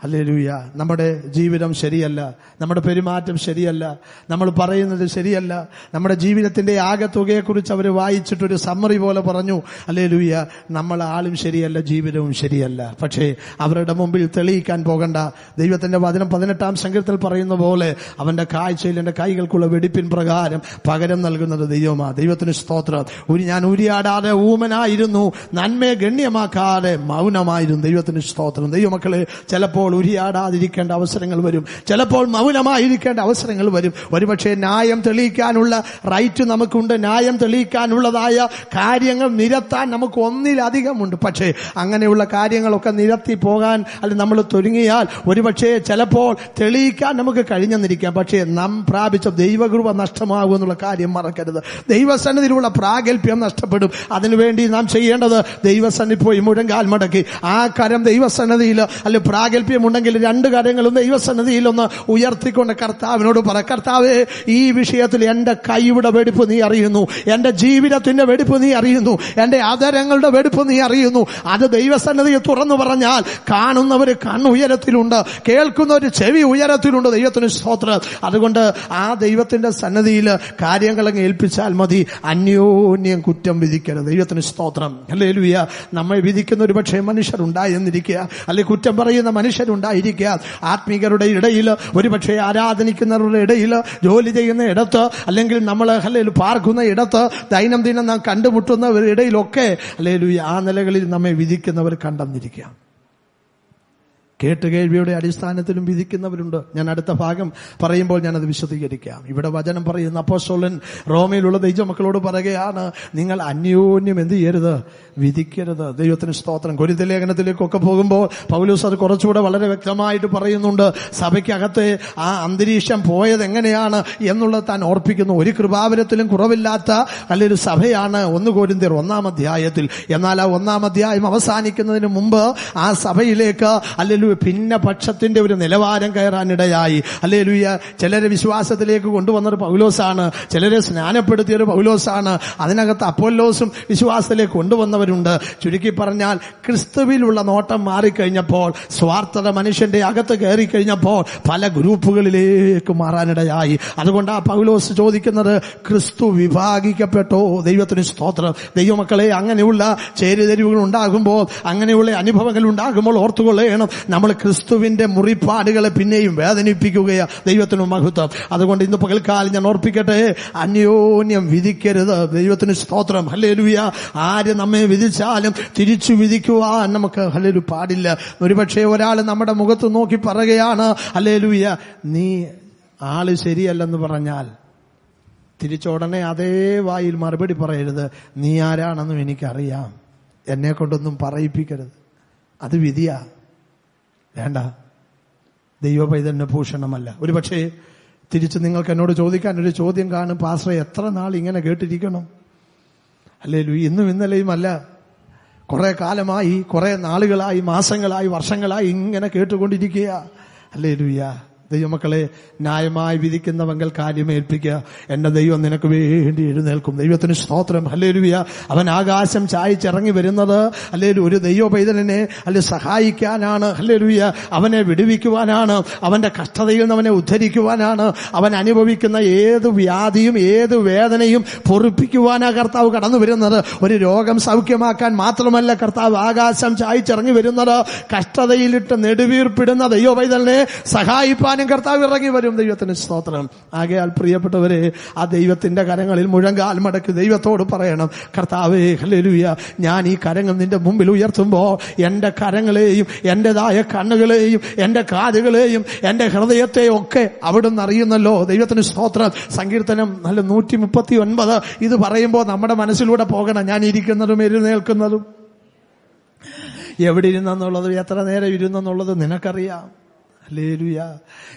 ഹല്ലേലൂയ. നമ്മുടെ ജീവിതം ശരിയല്ല, നമ്മുടെ പെരുമാറ്റം ശരിയല്ല, നമ്മൾ പറയുന്നത് ശരിയല്ല. നമ്മുടെ ജീവിതത്തിന്റെ ആകെത്തുകയെക്കുറിച്ച് അവർ വായിച്ചിട്ടൊരു സമ്മറി പോലെ പറഞ്ഞു. ഹല്ലേലൂയ. നമ്മൾ ആളും ശരിയല്ല, ജീവിതവും ശരിയല്ല. പക്ഷേ അവരുടെ മുമ്പിൽ തെളിയിക്കാൻ പോകണ്ട. ദൈവത്തിന്റെ വചനം 18-ാം സങ്കീർത്തനത്തിൽ പറയുന്ന പോലെ അവന്റെ കാഴ്ചയിൽ എന്റെ കൈകൾക്കുള്ള വെടിപ്പിൻ പ്രകാരം പകരം നൽകുന്നത് ദൈവമാ. ദൈവത്തിന് സ്തോത്രം. ഞാൻ ഉരിയാടാതെ ഊമനായിരുന്നു, നന്മയെ ഗണ്യമാക്കാതെ മൗനമായിരുന്നു. ദൈവത്തിന് സ്തോത്രം. ദൈവമക്കളെ, ചിലപ്പോൾ ഉരിയാടാതിരിക്കേണ്ട അവസരങ്ങൾ വരും, ചിലപ്പോൾ മൗനമായിരിക്കേണ്ട അവസരങ്ങൾ വരും. ഒരുപക്ഷെ ന്യായം തെളിയിക്കാനുള്ള റൈറ്റ് നമുക്കുണ്ട്, ന്യായം തെളിയിക്കാനുള്ളതായ കാര്യങ്ങൾ നിരത്താൻ നമുക്ക് ഒന്നിലധികമുണ്ട്. പക്ഷേ അങ്ങനെയുള്ള കാര്യങ്ങളൊക്കെ നിരത്തി പോകാൻ അല്ലെങ്കിൽ നമ്മൾ തുടങ്ങിയാൽ ഒരുപക്ഷെ ചിലപ്പോൾ തെളിയിക്കാൻ നമുക്ക് കഴിഞ്ഞെന്നിരിക്കാം. പക്ഷേ നാം പ്രാപിച്ച ദൈവകൃപ നഷ്ടമാകുമെന്നുള്ള കാര്യം മറക്കരുത്. ദൈവസന്നിധിയിലുള്ള പ്രാഗൽഭ്യം നഷ്ടപ്പെടും. അതിനുവേണ്ടി നാം ചെയ്യേണ്ടത് ദൈവസന്നിധി പോയി മുഴങ്കാൽ മടക്കി ആ കരം ദൈവസന്നിധിയിൽ അല്ലെങ്കിൽ പ്രാഗൽഭ്യം ഉണ്ടെങ്കിൽ 2 കാര്യങ്ങളും ദൈവസന്നിധിയിൽ ഒന്ന് ഉയർത്തിക്കൊണ്ട് കർത്താവിനോട് പറ, കർത്താവേ, ഈ വിഷയത്തിൽ എന്റെ കൈയുടെ വെടിപ്പ് നീ അറിയുന്നു, എന്റെ ജീവിതത്തിന്റെ വെടിപ്പ് നീ അറിയുന്നു, എന്റെ ആദരങ്ങളുടെ വെടിപ്പ് നീ അറിയുന്നു. അത് ദൈവസന്നിധിയിൽ തുറന്നു പറഞ്ഞാൽ കാണുന്നവര് കണ്ണുയരത്തിലുണ്ട്, കേൾക്കുന്നവര് ചെവി ഉയരത്തിലുണ്ട്. ദൈവത്തിന് സ്തോത്രം. അതുകൊണ്ട് ആ ദൈവത്തിന്റെ സന്നിധിയിൽ കാര്യങ്ങളങ്ങ് ഏൽപ്പിച്ചാൽ മതി. അന്യോന്യം കുറ്റം വിധിക്കരുത്. ദൈവത്തിന് സ്തോത്രം. ഹല്ലേലൂയ. നമ്മെ വിധിക്കുന്ന ഒരു പക്ഷേ മനുഷ്യരുണ്ടായെന്നിരിക്കുക, അല്ലെങ്കിൽ കുറ്റം പറയുന്ന മനുഷ്യരുണ്ടായിരിക്കുക. ആത്മീകരുടെ ഇടയിൽ, ഒരുപക്ഷെ ആരാധനിക്കുന്നവരുടെ ഇടയിൽ, ജോലി ചെയ്യുന്ന ഇടത്ത്, അല്ലെങ്കിൽ നമ്മൾ ഹല്ലേലൂയ പാർക്കുന്ന ഇടത്ത്, ദൈനംദിനം നാം കണ്ടുമുട്ടുന്നവരുടെ ഇടയിലൊക്കെ ഹല്ലേലൂയ ആ നിലകളിൽ നമ്മെ വിധിക്കുന്നവർ കണ്ടെന്നിരിക്കുക. കേട്ടുകേൾവിയുടെ അടിസ്ഥാനത്തിലും വിധിക്കുന്നവരുണ്ട്. ഞാൻ അടുത്ത ഭാഗം പറയുമ്പോൾ ഞാനത് വിശദീകരിക്കാം. ഇവിടെ വചനം പറയുന്ന അപ്പോസ്തലൻ റോമയിലുള്ള ദൈവമക്കളോട് പറയുകയാണ്, നിങ്ങൾ അന്യോന്യം എന്ത് ചെയ്യരുത്? വിധിക്കരുത്. ദൈവത്തിന് സ്തോത്രം. കൊരിന്ത്യർ ലേഖനത്തിലേക്കൊക്കെ പോകുമ്പോൾ പൗലോസ് അത് കുറച്ചുകൂടെ വളരെ വ്യക്തമായിട്ട് പറയുന്നുണ്ട്. സഭയ്ക്കകത്തെ ആ അന്തരീക്ഷം പോയത് എങ്ങനെയാണ് എന്നുള്ളത് താൻ ഓർപ്പിക്കുന്നു. ഒരു കൃപാവരത്തിലും കുറവില്ലാത്ത നല്ലൊരു സഭയാണ് 1 കൊരിന്ത്യർ 1-ാം അധ്യായത്തിൽ. എന്നാൽ ആ 1-ാം അധ്യായം അവസാനിക്കുന്നതിന് മുമ്പ് ആ സഭയിലേക്ക് അല്ലെങ്കിൽ ഭിന്നപക്ഷത്തിന്റെ ഒരു നിലവാരം കയറാനിടയായി. ഹല്ലേലൂയ. ചിലരെ വിശ്വാസത്തിലേക്ക് കൊണ്ടുവന്നൊരു പൗലോസാണ്, ചിലരെ സ്നാനപ്പെടുത്തിയൊരു പൗലോസാണ്, അതിനകത്ത് അപ്പോല്ലോസും വിശ്വാസത്തിലേക്ക് കൊണ്ടുവന്നവരുണ്ട്. ചുരുക്കി പറഞ്ഞാൽ ക്രിസ്തുവിലുള്ള നോട്ടം മാറിക്കഴിഞ്ഞപ്പോൾ, സ്വാർത്ഥത മനുഷ്യന്റെ അകത്ത് കയറി കഴിഞ്ഞപ്പോൾ പല ഗ്രൂപ്പുകളിലേക്ക് മാറാനിടയായി. അതുകൊണ്ട് ആ പൗലോസ് ചോദിക്കുന്നത്, ക്രിസ്തു വിഭാഗിക്കപ്പെട്ടോ? ദൈവത്തിന് സ്തോത്രം. ദൈവമക്കളെ, അങ്ങനെയുള്ള ചേരിതിരിവുകൾ ഉണ്ടാകുമ്പോൾ, അങ്ങനെയുള്ള അനുഭവങ്ങൾ ഉണ്ടാകുമ്പോൾ ഓർത്തുകൊള്ളണം, നമ്മൾ ക്രിസ്തുവിന്റെ മുറിപ്പാടുകളെ പിന്നെയും വേദനിപ്പിക്കുകയാ. ദൈവത്തിന് മഹത്വം. അതുകൊണ്ട് ഇന്ന് പകൽക്കാലം ഞാൻ ഓർപ്പിക്കട്ടെ, അന്യോന്യം വിധിക്കരുത്. ദൈവത്തിന് സ്തോത്രം. ഹല്ലേലൂയ. ആര് നമ്മെ വിധിച്ചാലും തിരിച്ചു വിധിക്കുവാൻ നമുക്ക് ഹല്ലേലൂയ പാടില്ല. ഒരുപക്ഷെ ഒരാൾ നമ്മുടെ മുഖത്ത് നോക്കി പറയുകയാണ്, ഹല്ലേലൂയ, നീ ആള് ശരിയല്ലെന്ന് പറഞ്ഞാൽ തിരിച്ചുടനെ അതേ വായിൽ മറുപടി പറയരുത്, നീ ആരാണെന്നും എനിക്കറിയാം, എന്നെ കൊണ്ടൊന്നും പറയിപ്പിക്കരുത്. അത് വിധിയാ. വേണ്ട. ദൈവപൈതലിന്റെ ഭൂഷണമല്ല. ഒരുപക്ഷെ തിരിച്ച് നിങ്ങൾക്ക് എന്നോട് ചോദിക്കാൻ ഒരു ചോദ്യം കാണും, പാസ്റ്റർ എത്ര നാൾ ഇങ്ങനെ കേട്ടിരിക്കണം? ഹല്ലേലൂയ. ഇന്നും ഇന്നലെയും അല്ല, കുറെ കാലമായി, കുറെ നാളുകളായി, മാസങ്ങളായി, വർഷങ്ങളായി ഇങ്ങനെ കേട്ടുകൊണ്ടിരിക്കുക. ഹല്ലേലൂയ. ദൈവമക്കളെ, ന്യായമായി വിധിക്കുന്നവങ്കിൽ കാര്യമേൽപ്പിക്കുക. എന്റെ ദൈവം നിനക്ക് വേണ്ടി എഴുന്നേൽക്കും. ദൈവത്തിന് സ്തോത്രം. ഹല്ലേലൂയ. അവൻ ആകാശം ചായിച്ചിറങ്ങി വരുന്നത് ഹല്ലേലൂയ ഒരു ദൈവ പൈതലിനെ സഹായിക്കാനാണ്. ഹല്ലേലൂയ. അവനെ വിടുവിക്കുവാനാണ്. അവന്റെ കഷ്ടതയിൽ നിന്ന് അവനെ ഉദ്ധരിക്കുവാനാണ്. അവൻ അനുഭവിക്കുന്ന ഏത് വ്യാധിയും ഏത് വേദനയും പൊറുപ്പിക്കുവാനാണ് കർത്താവ് കടന്നു വരുന്നത്. ഒരു രോഗം സൗഖ്യമാക്കാൻ മാത്രമല്ല കർത്താവ് ആകാശം ചായിച്ചിറങ്ങി വരുന്നത്. കഷ്ടതയിലിട്ട് നെടുവീർപ്പിടുന്ന ദൈവ പൈതലിനെ സഹായിപ്പാൻ കർത്താവ് ഇറങ്ങി വരും. ദൈവത്തിന് സ്തോത്രം. ആകയാൽ പ്രിയപ്പെട്ടവരെ, ആ ദൈവത്തിന്റെ കരങ്ങളിൽ മുഴങ്കാൽ മടക്കി ദൈവത്തോട് പറയണം, കർത്താവേ ഹല്ലേലൂയ, ഞാൻ ഈ കരങ്ങൾ നിന്റെ മുമ്പിൽ ഉയർത്തുമ്പോൾ എന്റെ കരങ്ങളെയും എന്റേതായ കണ്ണുകളെയും എന്റെ കാതുകളെയും എന്റെ ഹൃദയത്തെയും ഒക്കെ അവിടുന്ന് അറിയുന്നല്ലോ. ദൈവത്തിന് സ്തോത്രം. സങ്കീർത്തനം 139 ഇത് പറയുമ്പോൾ നമ്മുടെ മനസ്സിലൂടെ പോകണം. ഞാൻ ഇരിക്കുന്നതും എഴുന്നേൽക്കുന്നതും എവിടെ ഇരുന്നെന്നുള്ളത് എത്ര നേരം ഇരുന്നെന്നുള്ളത് നിനക്കറിയാം. ഹല്ലേലൂയ.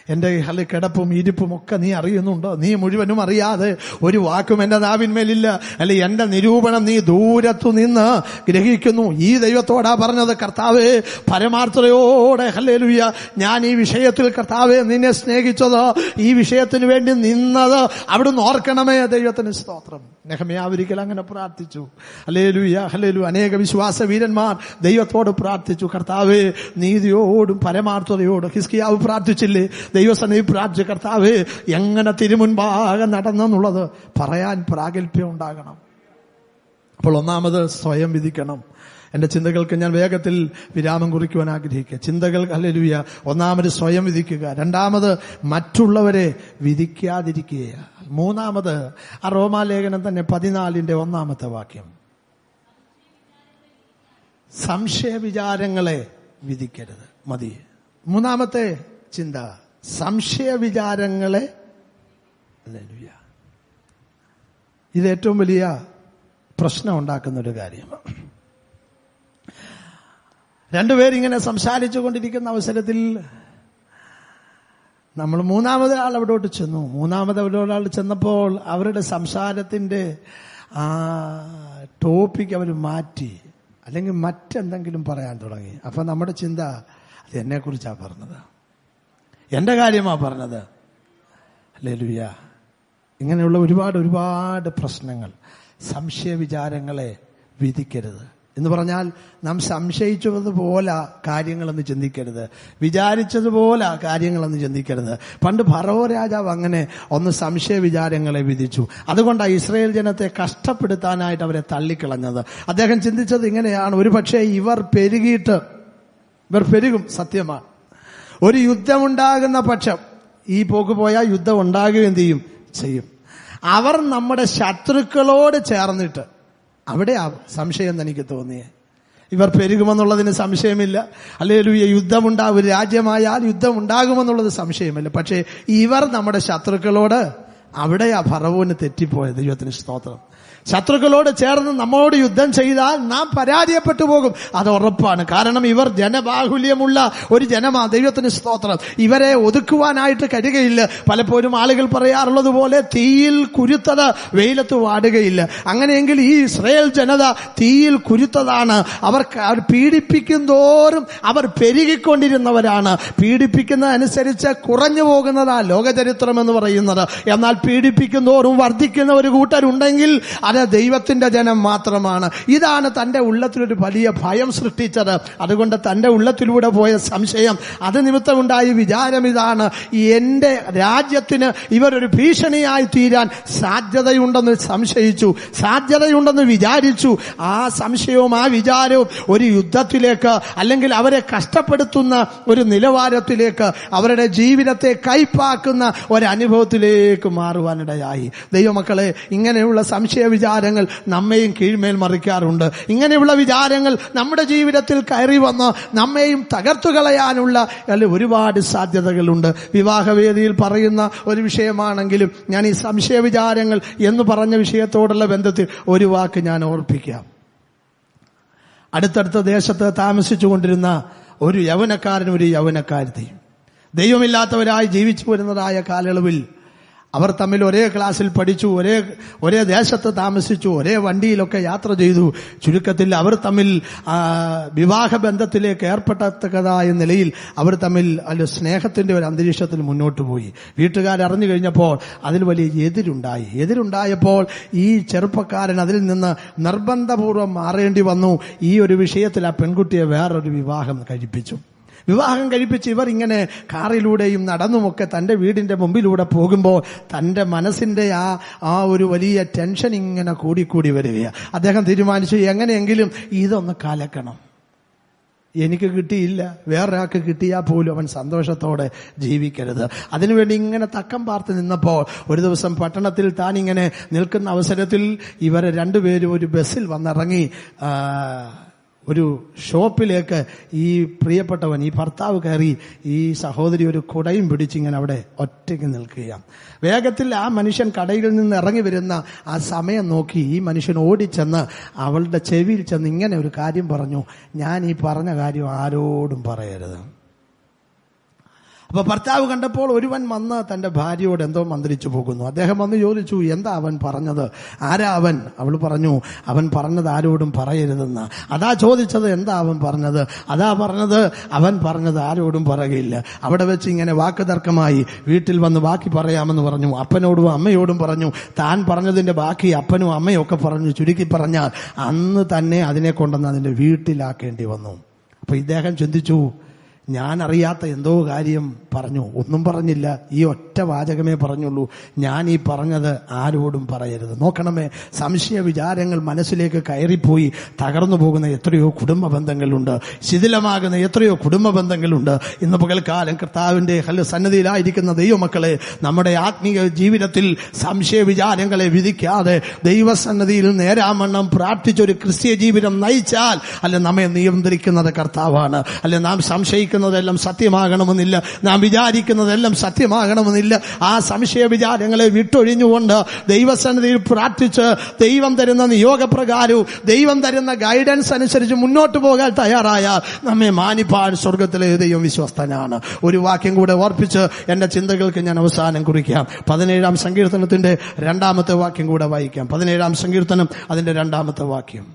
എന്റെ കിടപ്പും ഇരിപ്പും ഒക്കെ നീ അറിയുന്നുണ്ടോ? നീ മുഴുവനും അറിയാതെ ഒരു വാക്കും എന്റെ നാവിന്മേലില്ല. അല്ലെ, എന്റെ നിരൂപണം നീ ദൂരത്തു നിന്ന് ഗ്രഹിക്കുന്നു. ഈ ദൈവത്തോടാ പറഞ്ഞത്, കർത്താവേ പരമാർത്ഥതയോടെ ഹല്ലേലൂയ ഞാൻ ഈ വിഷയത്തിൽ കർത്താവേ നിന്നെ സ്നേഹിച്ചത്, ഈ വിഷയത്തിന് വേണ്ടി നിന്നത് അവിടുന്ന് ഓർക്കണമേ. ദൈവത്തിന് സ്തോത്രം. നെഹമ്യാവ് ഒരിക്കൽ അങ്ങനെ പ്രാർത്ഥിച്ചു. Hallelujah hallelujah. അനേക വിശ്വാസ വീരന്മാർ ദൈവത്തോട് പ്രാർത്ഥിച്ചു, കർത്താവേ നീതിയോടും പരമാർത്ഥതയോടും. ഹിസ്കിയാവ് പ്രാർത്ഥിച്ചില്ലേ? ദൈവസന്നിധി പ്രാർത്ഥിച്ചു, കർത്താവേ എങ്ങനെ തിരുമുൻപാകെ നടന്നെന്നുള്ളത് പറയാൻ പ്രാഗൽഭ്യം ഉണ്ടാകണം. അപ്പോൾ ഒന്നാമത് സ്വയം വിധിക്കണം. എന്റെ ചിന്തകൾക്ക് ഞാൻ വേഗത്തിൽ വിരാമം കുറിക്കുവാൻ ആഗ്രഹിക്കുക. ചിന്തകൾ ഹല്ലേലൂയ. ഒന്നാമത് സ്വയം വിധിക്കുക. രണ്ടാമത് മറ്റുള്ളവരെ വിധിക്കാതിരിക്കുക. മൂന്നാമത് ആ റോമാലേഖനം തന്നെ 14 വാക്യം, സംശയ വിചാരങ്ങളെ വിധിക്കരുത്. മതി. മൂന്നാമത്തെ ചിന്ത, സംശയ വിചാരങ്ങളെ. ഹല്ലേലൂയ. ഇത് ഏറ്റവും വലിയ പ്രശ്നം ഉണ്ടാക്കുന്ന ഒരു കാര്യമാണ്. രണ്ടുപേരിങ്ങനെ സംസാരിച്ചു കൊണ്ടിരിക്കുന്ന അവസരത്തിൽ നമ്മൾ മൂന്നാമത് ആൾ അവിടോട്ട് ചെന്നു. മൂന്നാമത് ചെന്നപ്പോൾ അവരുടെ സംസാരത്തിന്റെ ആ ടോപ്പിക് അവർ മാറ്റി, അല്ലെങ്കിൽ മറ്റെന്തെങ്കിലും പറയാൻ തുടങ്ങി. അപ്പൊ നമ്മുടെ ചിന്ത, അത് എന്നെ കുറിച്ചാ പറഞ്ഞത്, എന്റെ കാര്യമാ പറഞ്ഞത്. ഹല്ലേലൂയ. ഇങ്ങനെയുള്ള ഒരുപാട് പ്രശ്നങ്ങൾ. സംശയ വിചാരങ്ങളെ വിധിക്കരുത് എന്ന് പറഞ്ഞാൽ നാം സംശയിച്ചതുപോലെ കാര്യങ്ങളൊന്നും ചിന്തിക്കരുത്, വിചാരിച്ചതുപോലെ കാര്യങ്ങളൊന്നും ചിന്തിക്കരുത്. പണ്ട് ഫറവോ രാജാവ് അങ്ങനെ ഒന്ന് സംശയ വിചാരങ്ങളെ വിധിച്ചു. അതുകൊണ്ടാണ് ഇസ്രായേൽ ജനത്തെ കഷ്ടപ്പെടുത്താനായിട്ട് അവരെ തള്ളിക്കളഞ്ഞത്. അദ്ദേഹം ചിന്തിച്ചത് ഇങ്ങനെയാണ്, ഒരുപക്ഷെ ഇവർ പെരുകും, സത്യമാണ്. ഒരു യുദ്ധമുണ്ടാകുന്ന പക്ഷം ഈ പോക്ക് പോയാൽ യുദ്ധം ഉണ്ടാകുകയും ചെയ്യും. അവർ നമ്മുടെ ശത്രുക്കളോട് ചേർന്നിട്ട്, അവിടെ സംശയം എനിക്ക് തോന്നിയേ. ഇവർ പെരുകുമെന്നുള്ളതിന് സംശയമില്ല. ഹല്ലേലൂയ. യുദ്ധമുണ്ടാകും, ഒരു രാജ്യമായാൽ യുദ്ധം ഉണ്ടാകുമെന്നുള്ളത് സംശയമില്ല. പക്ഷേ ഇവർ നമ്മുടെ ശത്രുക്കളോട്, അവിടെയാ ഫറവോന് തെറ്റിപ്പോയത്. ദൈവത്തിന് സ്തോത്രം. ശത്രുക്കളോട് ചേർന്ന് നമ്മോട് യുദ്ധം ചെയ്താൽ നാം പരാജയപ്പെട്ടു പോകും, അത് ഉറപ്പാണ്. കാരണം ഇവർ ജനബാഹുല്യമുള്ള ഒരു ജനമാണ്. ദൈവത്തിന് സ്തോത്രം. ഇവരെ ഒതുക്കുവാനായിട്ട് കഴിയുകയില്ല. പലപ്പോഴും ആളുകൾ പറയാറുള്ളത് പോലെ തീയിൽ കുരുത്തത് വെയിലത്ത് വാടുകയില്ല. അങ്ങനെയെങ്കിൽ ഈ ഇസ്രായേൽ ജനത തീയിൽ കുരുത്തതാണ്. അവർ പീഡിപ്പിക്കും തോറും അവർ പെരുകിക്കൊണ്ടിരുന്നവരാണ്. പീഡിപ്പിക്കുന്നതനുസരിച്ച് കുറഞ്ഞു പോകുന്നതാ ലോകചരിത്രം എന്ന് പറയുന്നത്. എന്നാൽ പീഡിപ്പിക്കും തോറും വർദ്ധിക്കുന്ന ഒരു കൂട്ടരുണ്ടെങ്കിൽ അത് ദൈവത്തിന്റെ ജനം മാത്രമാണ്. ഇതാണ് തന്റെ ഉള്ളത്തിലൊരു വലിയ ഭയം സൃഷ്ടിച്ചത്. അതുകൊണ്ട് തന്റെ ഉള്ളത്തിലൂടെ പോയ സംശയം, അത് നിമിത്തമുണ്ടായ വിചാരം ഇതാണ്, എന്റെ രാജ്യത്തിന് ഇവരൊരു ഭീഷണിയായി തീരാൻ സാധ്യതയുണ്ടെന്ന് സംശയിച്ചു, സാധ്യതയുണ്ടെന്ന് വിചാരിച്ചു. ആ സംശയവും ആ വിചാരവും ഒരു യുദ്ധത്തിലേക്ക്, അല്ലെങ്കിൽ അവരെ കഷ്ടപ്പെടുത്തുന്ന ഒരു നിലവാരത്തിലേക്ക്, അവരുടെ ജീവിതത്തെ കൈപ്പാക്കുന്ന ഒരനുഭവത്തിലേക്ക് മാറുവാനിടയായി. ദൈവമക്കളെ, ഇങ്ങനെയുള്ള സംശയ വിചാരങ്ങൾ നമ്മെയും കീഴ്മേൽ മറിക്കാറുണ്ട്. ഇങ്ങനെയുള്ള വിചാരങ്ങൾ നമ്മുടെ ജീവിതത്തിൽ കയറി വന്ന് നമ്മെയും തകർത്തു കളയാനുള്ള ഒരുപാട് സാധ്യതകളുണ്ട്. വിവാഹവേദിയിൽ പറയുന്ന ഒരു വിഷയമാണെങ്കിലും ഞാൻ ഈ സംശയ വിചാരങ്ങൾ എന്ന് പറഞ്ഞ വിഷയത്തോടുള്ള ബന്ധത്തിൽ ഒരു വാക്ക് ഞാൻ ഓർപ്പിക്കാം. അടുത്തടുത്ത ദേശത്ത് താമസിച്ചു കൊണ്ടിരുന്ന ഒരു യൗവനക്കാരനും ഒരു യൗവനക്കാരത്തെയും ദൈവമില്ലാത്തവരായി ജീവിച്ചു വരുന്നതായ കാലയളവിൽ അവർ തമ്മിൽ ഒരേ ക്ലാസ്സിൽ പഠിച്ചു, ഒരേ ദേശത്ത് താമസിച്ചു, ഒരേ വണ്ടിയിലൊക്കെ യാത്ര ചെയ്തു. ചുരുക്കത്തിൽ അവർ തമ്മിൽ വിവാഹബന്ധത്തിലേക്ക് ഏർപ്പെട്ടത്തക്കതായ നിലയിൽ അവർ തമ്മിൽ സ്നേഹത്തിന്റെ ഒരു അന്തരീക്ഷത്തിൽ മുന്നോട്ട് പോയി. വീട്ടുകാരറിഞ്ഞു കഴിഞ്ഞപ്പോൾ അതിൽ വലിയ എതിരുണ്ടായപ്പോൾ ഈ ചെറുപ്പക്കാരൻ അതിൽ നിന്ന് നിർബന്ധപൂർവ്വം മാറേണ്ടി വന്നു. ഈ ഒരു വിഷയത്തിൽ ആ പെൺകുട്ടിയെ വേറൊരു വിവാഹം കഴിപ്പിച്ച് ഇവർ ഇങ്ങനെ കാറിലൂടെയും നടന്നുമൊക്കെ തന്റെ വീടിന്റെ മുമ്പിലൂടെ പോകുമ്പോൾ തന്റെ മനസ്സിന്റെ ആ ഒരു വലിയ ടെൻഷൻ ഇങ്ങനെ കൂടിക്കൂടി വരികയാണ്. അദ്ദേഹം തീരുമാനിച്ചു, എങ്ങനെയെങ്കിലും ഇതൊന്ന് കലക്കണം. എനിക്ക് കിട്ടിയില്ല, വേറൊരാൾക്ക് കിട്ടിയാൽ പോലും അവൻ സന്തോഷത്തോടെ ജീവിക്കരുത്. അതിനുവേണ്ടി ഇങ്ങനെ തക്കം പാർത്ത് നിന്നപ്പോൾ ഒരു ദിവസം പട്ടണത്തിൽ താൻ ഇങ്ങനെ നിൽക്കുന്ന അവസരത്തിൽ ഇവരെ രണ്ടുപേരും ഒരു ബസ്സിൽ വന്നിറങ്ങി ഒരു ഷോപ്പിലേക്ക് ഈ പ്രിയപ്പെട്ടവൻ, ഈ ഭർത്താവ് കയറി. ഈ സഹോദരി ഒരു കുടയും പിടിച്ചിങ്ങനെ അവിടെ ഒറ്റയ്ക്ക് നിൽക്കുകയാണ്. വേഗത്തിൽ ആ മനുഷ്യൻ കടയിൽ നിന്ന് ഇറങ്ങി വരുന്ന ആ സമയം നോക്കി ഈ മനുഷ്യൻ ഓടിച്ചെന്ന് അവളുടെ ചെവിയിൽ ചെന്ന് ഇങ്ങനെ ഒരു കാര്യം പറഞ്ഞു, ഞാൻ ഈ പറഞ്ഞ കാര്യം ആരോടും പറയരുത്. അപ്പൊ ഭർത്താവ് കണ്ടപ്പോൾ ഒരുവൻ വന്ന് തന്റെ ഭാര്യയോട് എന്തോ മന്ത്രിച്ചു പോകുന്നു. അദ്ദേഹം വന്ന് ചോദിച്ചു, എന്താ അവൻ പറഞ്ഞത്, ആരാ അവൻ? അവൾ പറഞ്ഞു, അവൻ പറഞ്ഞത് ആരോടും പറയരുതെന്ന്. അതാ ചോദിച്ചത്, എന്താ അവൻ പറഞ്ഞത്? അതാ പറഞ്ഞത്, അവൻ പറഞ്ഞത് ആരോടും പറയുകയില്ല. അവിടെ വെച്ച് ഇങ്ങനെ വാക്കുതർക്കമായി. വീട്ടിൽ വന്ന് ബാക്കി പറയാമെന്ന് പറഞ്ഞു. അപ്പനോടും അമ്മയോടും പറഞ്ഞു. താൻ പറഞ്ഞതിന്റെ ബാക്കി അപ്പനും അമ്മയും ഒക്കെ പറഞ്ഞു. ചുരുക്കി പറഞ്ഞാൽ അന്ന് തന്നെ അതിനെ കൊണ്ടുവന്ന് അതിന്റെ വീട്ടിലാക്കേണ്ടി വന്നു. അപ്പൊ ഇദ്ദേഹം ചിന്തിച്ചു, ഞാൻ അറിയാത്ത എന്തോ കാര്യം പറഞ്ഞു. ഒന്നും പറഞ്ഞില്ല, ഈ ഒറ്റ വാചകമേ പറഞ്ഞുള്ളൂ, ഞാൻ ഈ പറഞ്ഞത് ആരോടും പറയരുത്. നോക്കണമേ, സംശയ വിചാരങ്ങൾ മനസ്സിലേക്ക് കയറിപ്പോയി തകർന്നു പോകുന്ന എത്രയോ കുടുംബ ബന്ധങ്ങളുണ്ട്, ശിഥിലമാകുന്ന എത്രയോ കുടുംബ ബന്ധങ്ങളുണ്ട്. ഇന്ന് പകൽക്കാലം കർത്താവിന്റെ സന്നിധിയിലായിരിക്കുന്ന ദൈവമക്കളെ, നമ്മുടെ ആത്മീയ ജീവിതത്തിൽ സംശയ വിചാരങ്ങളെ വിധിക്കാതെ ദൈവസന്നിധിയിൽ നേരാമണ്ണം പ്രാർത്ഥിച്ചൊരു ക്രിസ്തീയ ജീവിതം നയിച്ചാൽ നമ്മെ നിയന്ത്രിക്കുന്നത് കർത്താവാണ്. നാം സംശയിക്കുന്നതെല്ലാം സത്യമാകണമെന്നില്ല, നാം വിചാരിക്കുന്നതെല്ലാം സത്യമാകണമെന്നില്ല. ആ സംശയ വിചാരങ്ങളെ വിട്ടൊഴിഞ്ഞുകൊണ്ട് ദൈവസന്നിധിയിൽ പ്രാർത്ഥിച്ച് ദൈവം തരുന്ന നിയോഗപ്രകാരവും ദൈവം തരുന്ന ഗൈഡൻസ് അനുസരിച്ച് മുന്നോട്ട് പോകാൻ തയ്യാറായാൽ നമ്മെ മാനിപ്പാൻ സ്വർഗത്തിലെ ദൈവം വിശ്വസ്തനാണ്. ഒരു വാക്യം കൂടെ ഓർപ്പിച്ച് എന്റെ ചിന്തകൾക്ക് ഞാൻ അവസാനം കുറിക്കാം. 17-ാം സങ്കീർത്തനത്തിന്റെ 2-ാമത്തെ വാക്യം കൂടെ വായിക്കാം. 17-ാം സങ്കീർത്തനം അതിന്റെ 2-ാമത്തെ വാക്യം.